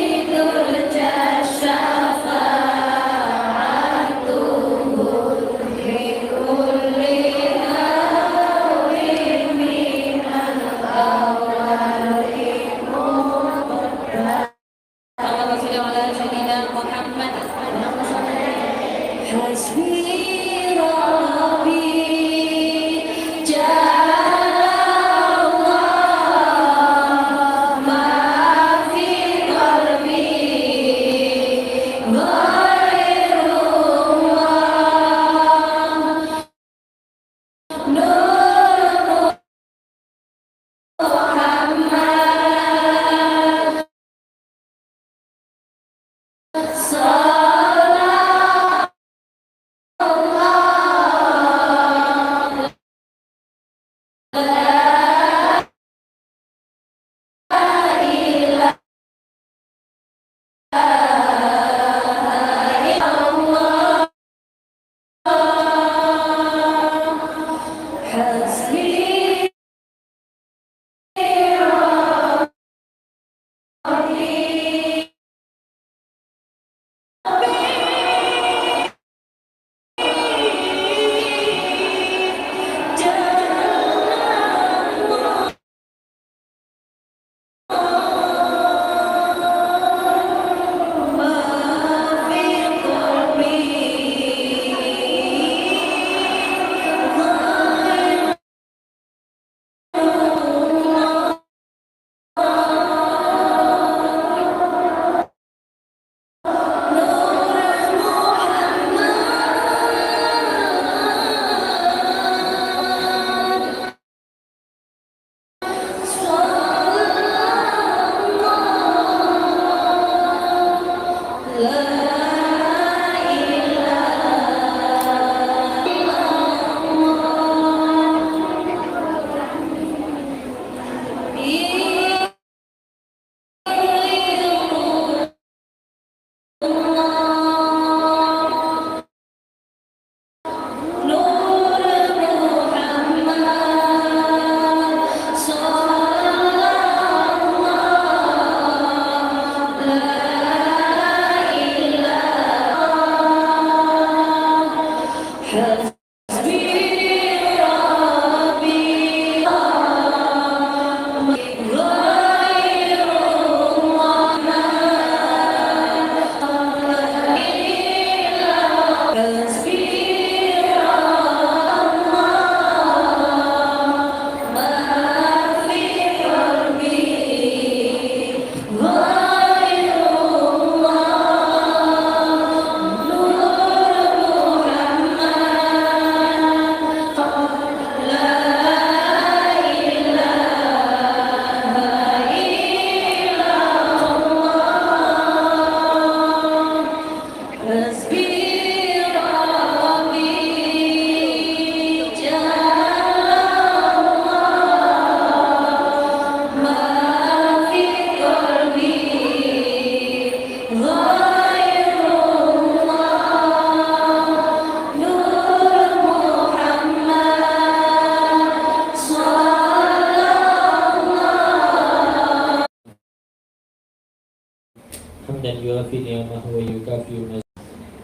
hamdan yuafi ni'amahu wa yukafi'u mazid.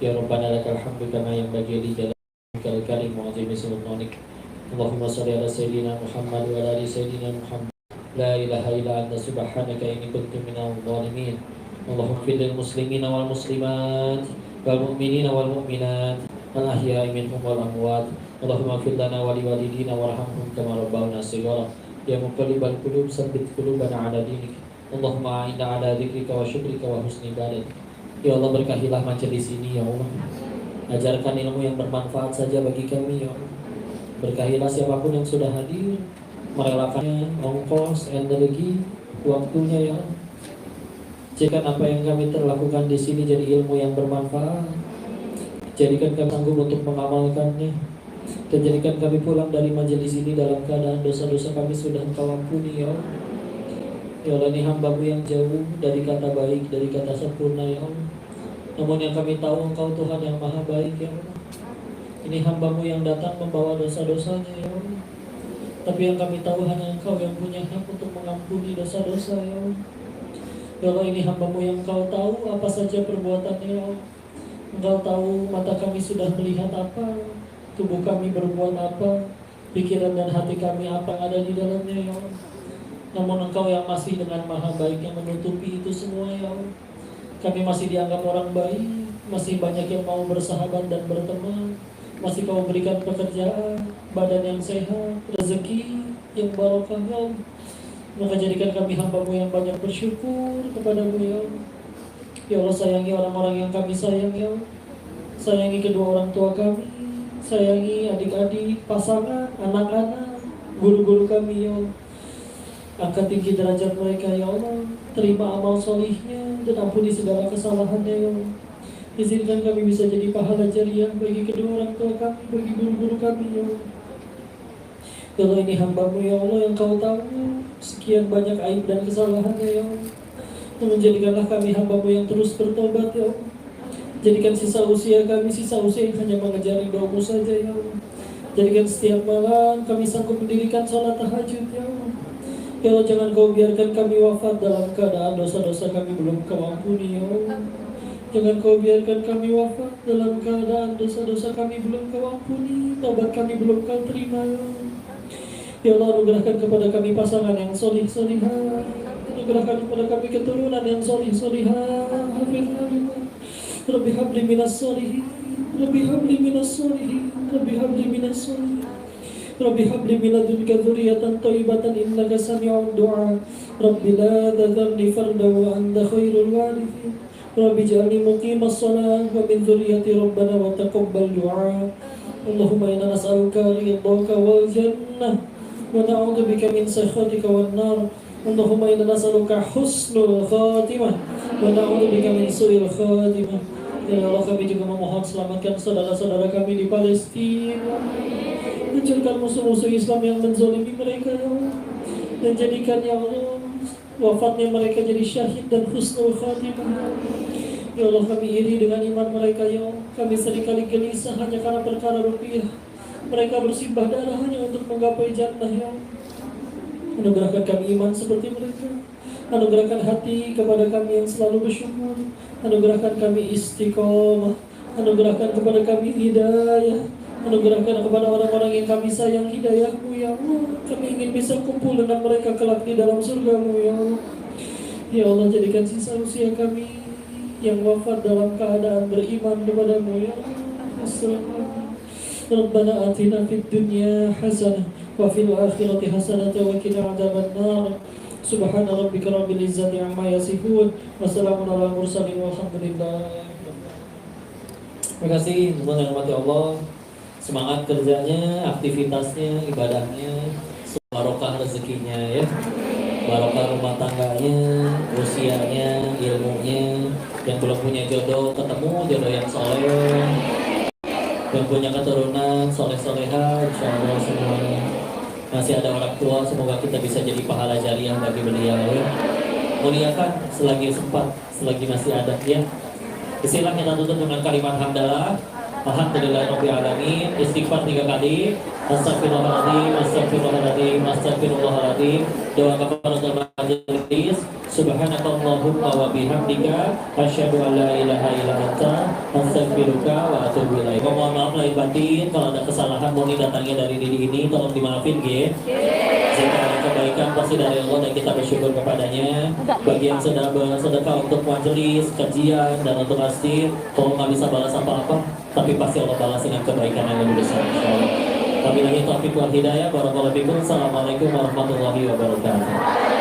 Ya Rabbana lakal hamdu kama yanbaghi li jalalika al-karim wa 'azimi sultanik. Allahumma shalli ala sayyidina Muhammad wa ala ali sayyidina Muhammad. La ilaha illa anta subhanaka inni kuntu minadh dhalimin. Allahumma fil lil muslimina wal muslimat wal mu'minina wal mu'minat wal ahya'i minhum wal amwat. Allahumma fil lana wa liwalidina warhamhum kama rabbawna shighara. Ya muqallibal qulub tsabbit qulubana ala dinik. Allahumma inna ala dzikrika wa syukrika wa husni ibadat. Ya Allah, berkahilah majelis ini ya Allah. Ajarkan ilmu yang bermanfaat saja bagi kami ya Allah. Berkahilah siapapun yang sudah hadir, merelakannya ongkos, energi, waktunya ya Allah. Jadikan apa yang kami terlakukan di sini jadi ilmu yang bermanfaat. Jadikan kami sanggup untuk mengamalkannya. Dan jadikan kami pulang dari majelis ini dalam keadaan dosa-dosa kami sudah Engkau ampuni ya Allah. Ya Allah, ini hamba-Mu yang jauh dari kata baik, dari kata sempurna ya Allah. Namun yang kami tahu Engkau Tuhan yang maha baik ya Allah. Ini hamba-Mu yang datang membawa dosa-dosanya ya Allah. Tapi yang kami tahu hanya Engkau yang punya hak untuk mengampuni dosa-dosa ya Allah. Ya Allah, ini hamba-Mu yang Engkau tahu apa saja perbuatannya ya Allah. Engkau tahu mata kami sudah melihat apa, tubuh kami berbuat apa, pikiran dan hati kami apa yang ada di dalamnya ya Allah. Namun Engkau yang masih dengan maha baik yang menutupi itu semua ya Allah. Kami masih dianggap orang baik, masih banyak yang mau bersahabat dan berteman, masih Kau berikan pekerjaan, badan yang sehat, rezeki yang barokah ya Allah. Maka jadikan kami hamba-Mu yang banyak bersyukur kepada-Mu ya Allah. Ya Allah, sayangi orang-orang yang kami sayang ya Allah. Sayangi kedua orang tua kami, sayangi adik-adik, pasangan, anak-anak, guru-guru kami ya Allah. Angkat tinggi derajat mereka ya Allah. Terima amal solihnya dan ampuni segala kesalahannya ya Allah. Izinkan kami bisa jadi pahala jariah bagi kedua orang tua kami, bagi guru-guru kami ya Allah. Ya Allah, ini hamba-Mu ya Allah yang Kau tahu sekian banyak aib dan kesalahannya ya Allah. Menjadikanlah kami hamba-Mu yang terus bertobat ya Allah. Jadikan sisa usia kami, sisa usia yang hanya mengejar ridho-Mu saja ya Allah. Jadikan setiap malam kami sanggup mendirikan sholat tahajud ya Allah. Ya Allah, jangan Kau biarkan kami wafat dalam keadaan dosa-dosa kami belum Kau ampuni ya Allah. Jangan Kau biarkan kami wafat dalam keadaan dosa-dosa kami belum Kau ampuni, taubat kami belum Kau terima ya Allah. Ya Allah, anugerahkan kepada kami pasangan yang solih-solihah. Anugerahkan kepada kami keturunan yang solih-solihah. Rabbi habli minas solihin, Rabbi habli minas solihin, Rabbi habli minas solihin. Rabbi habli min ladunka dzurriyyatan thayyibatan innaka sami'ud du'a. Rabbi la tadharni fardan wa anta khairul warithin. Rabbi ij'alni muqimas shalah wa min dzurriyyati rabbana wa taqabbal du'a. Allahumma inna nas'aluka ridhaka wal jannah wa na'udzubika min sakhatika wan nar. Allahumma inna nas'aluka husnul khatimah wa na'udzubika min su'il khatimah. Ya Allah, kami juga memohon selamatkan saudara-saudara kami di Palestina. Hancurkan musuh-musuh Islam yang menzalimi mereka ya Allah. Dan jadikan ya Allah wafatnya mereka jadi syahid dan husnul khatimah. Ya Allah, kami iri dengan iman mereka ya Allah. Kami seringkali gelisah hanya karena perkara rupiah. Mereka bersimbah darah hanya untuk menggapai jannah ya Allah. Anugerahkan kami iman seperti mereka. Anugerahkan hati kepada kami yang selalu bersyukur. Anugerahkan kami istiqomah. Anugerahkan kepada kami hidayah. Anugerahkan kepada orang-orang yang kami sayang hidayah-Mu ya Allah. Kami ingin bisa kumpul dengan mereka kelak di dalam surga-Mu ya Allah. Ya Allah, jadikan sisa usia kami yang wafat dalam keadaan beriman kepada-Mu ya Allah. Assalamualaikum. Rabbana atina fid dunya hasanah wa fil akhirati hasanah wa qina adzabannar. Subhana rabbika rabbil izzati amma yasifun wa salamun alal mursalin walhamdulillah. Terima kasih teman yang dirahmati Allah. Semangat kerjanya, aktivitasnya, ibadahnya, barokah rezekinya ya. Barokah rumah tangganya, usianya, ilmunya. Yang belum punya jodoh ketemu jodoh yang soleh. Yang punya keturunan soleh-soleha, insya Allah semuanya. Masih ada orang tua, semoga kita bisa jadi pahala jariah bagi beliau ya. Muliakan selagi sempat, selagi masih ada ya. Bismillah, kita tutup dengan kalimat hamdalah. Alhamdulillahirabbil alamin. Istighfar 3 kali. Astagfirullahaladzim, astagfirullahaladzim, astagfirullahaladzim. Doa kafaratul majelis. Subhanakallahumma wa bihamdika asyhadu an la ilaha illa anta astaghfiruka wa atubu ilaik. Mohon maaf lahir batin kalau ada kesalahan murni datangnya dari diri ini, tolong dimaafin nggih. Jika ada kebaikan pasti dari Allah dan kita bersyukur kepadanya. Bagi yang sudah bersedekah untuk majelis, kajian dan untuk astir, kalau nggak bisa balas apa-apa, tapi pasti Allah balas dengan kebaikan yang lebih besar. Wabillahi taufiq wal hidayah. Barakallahu fikum. Assalamualaikum warahmatullahi wabarakatuh.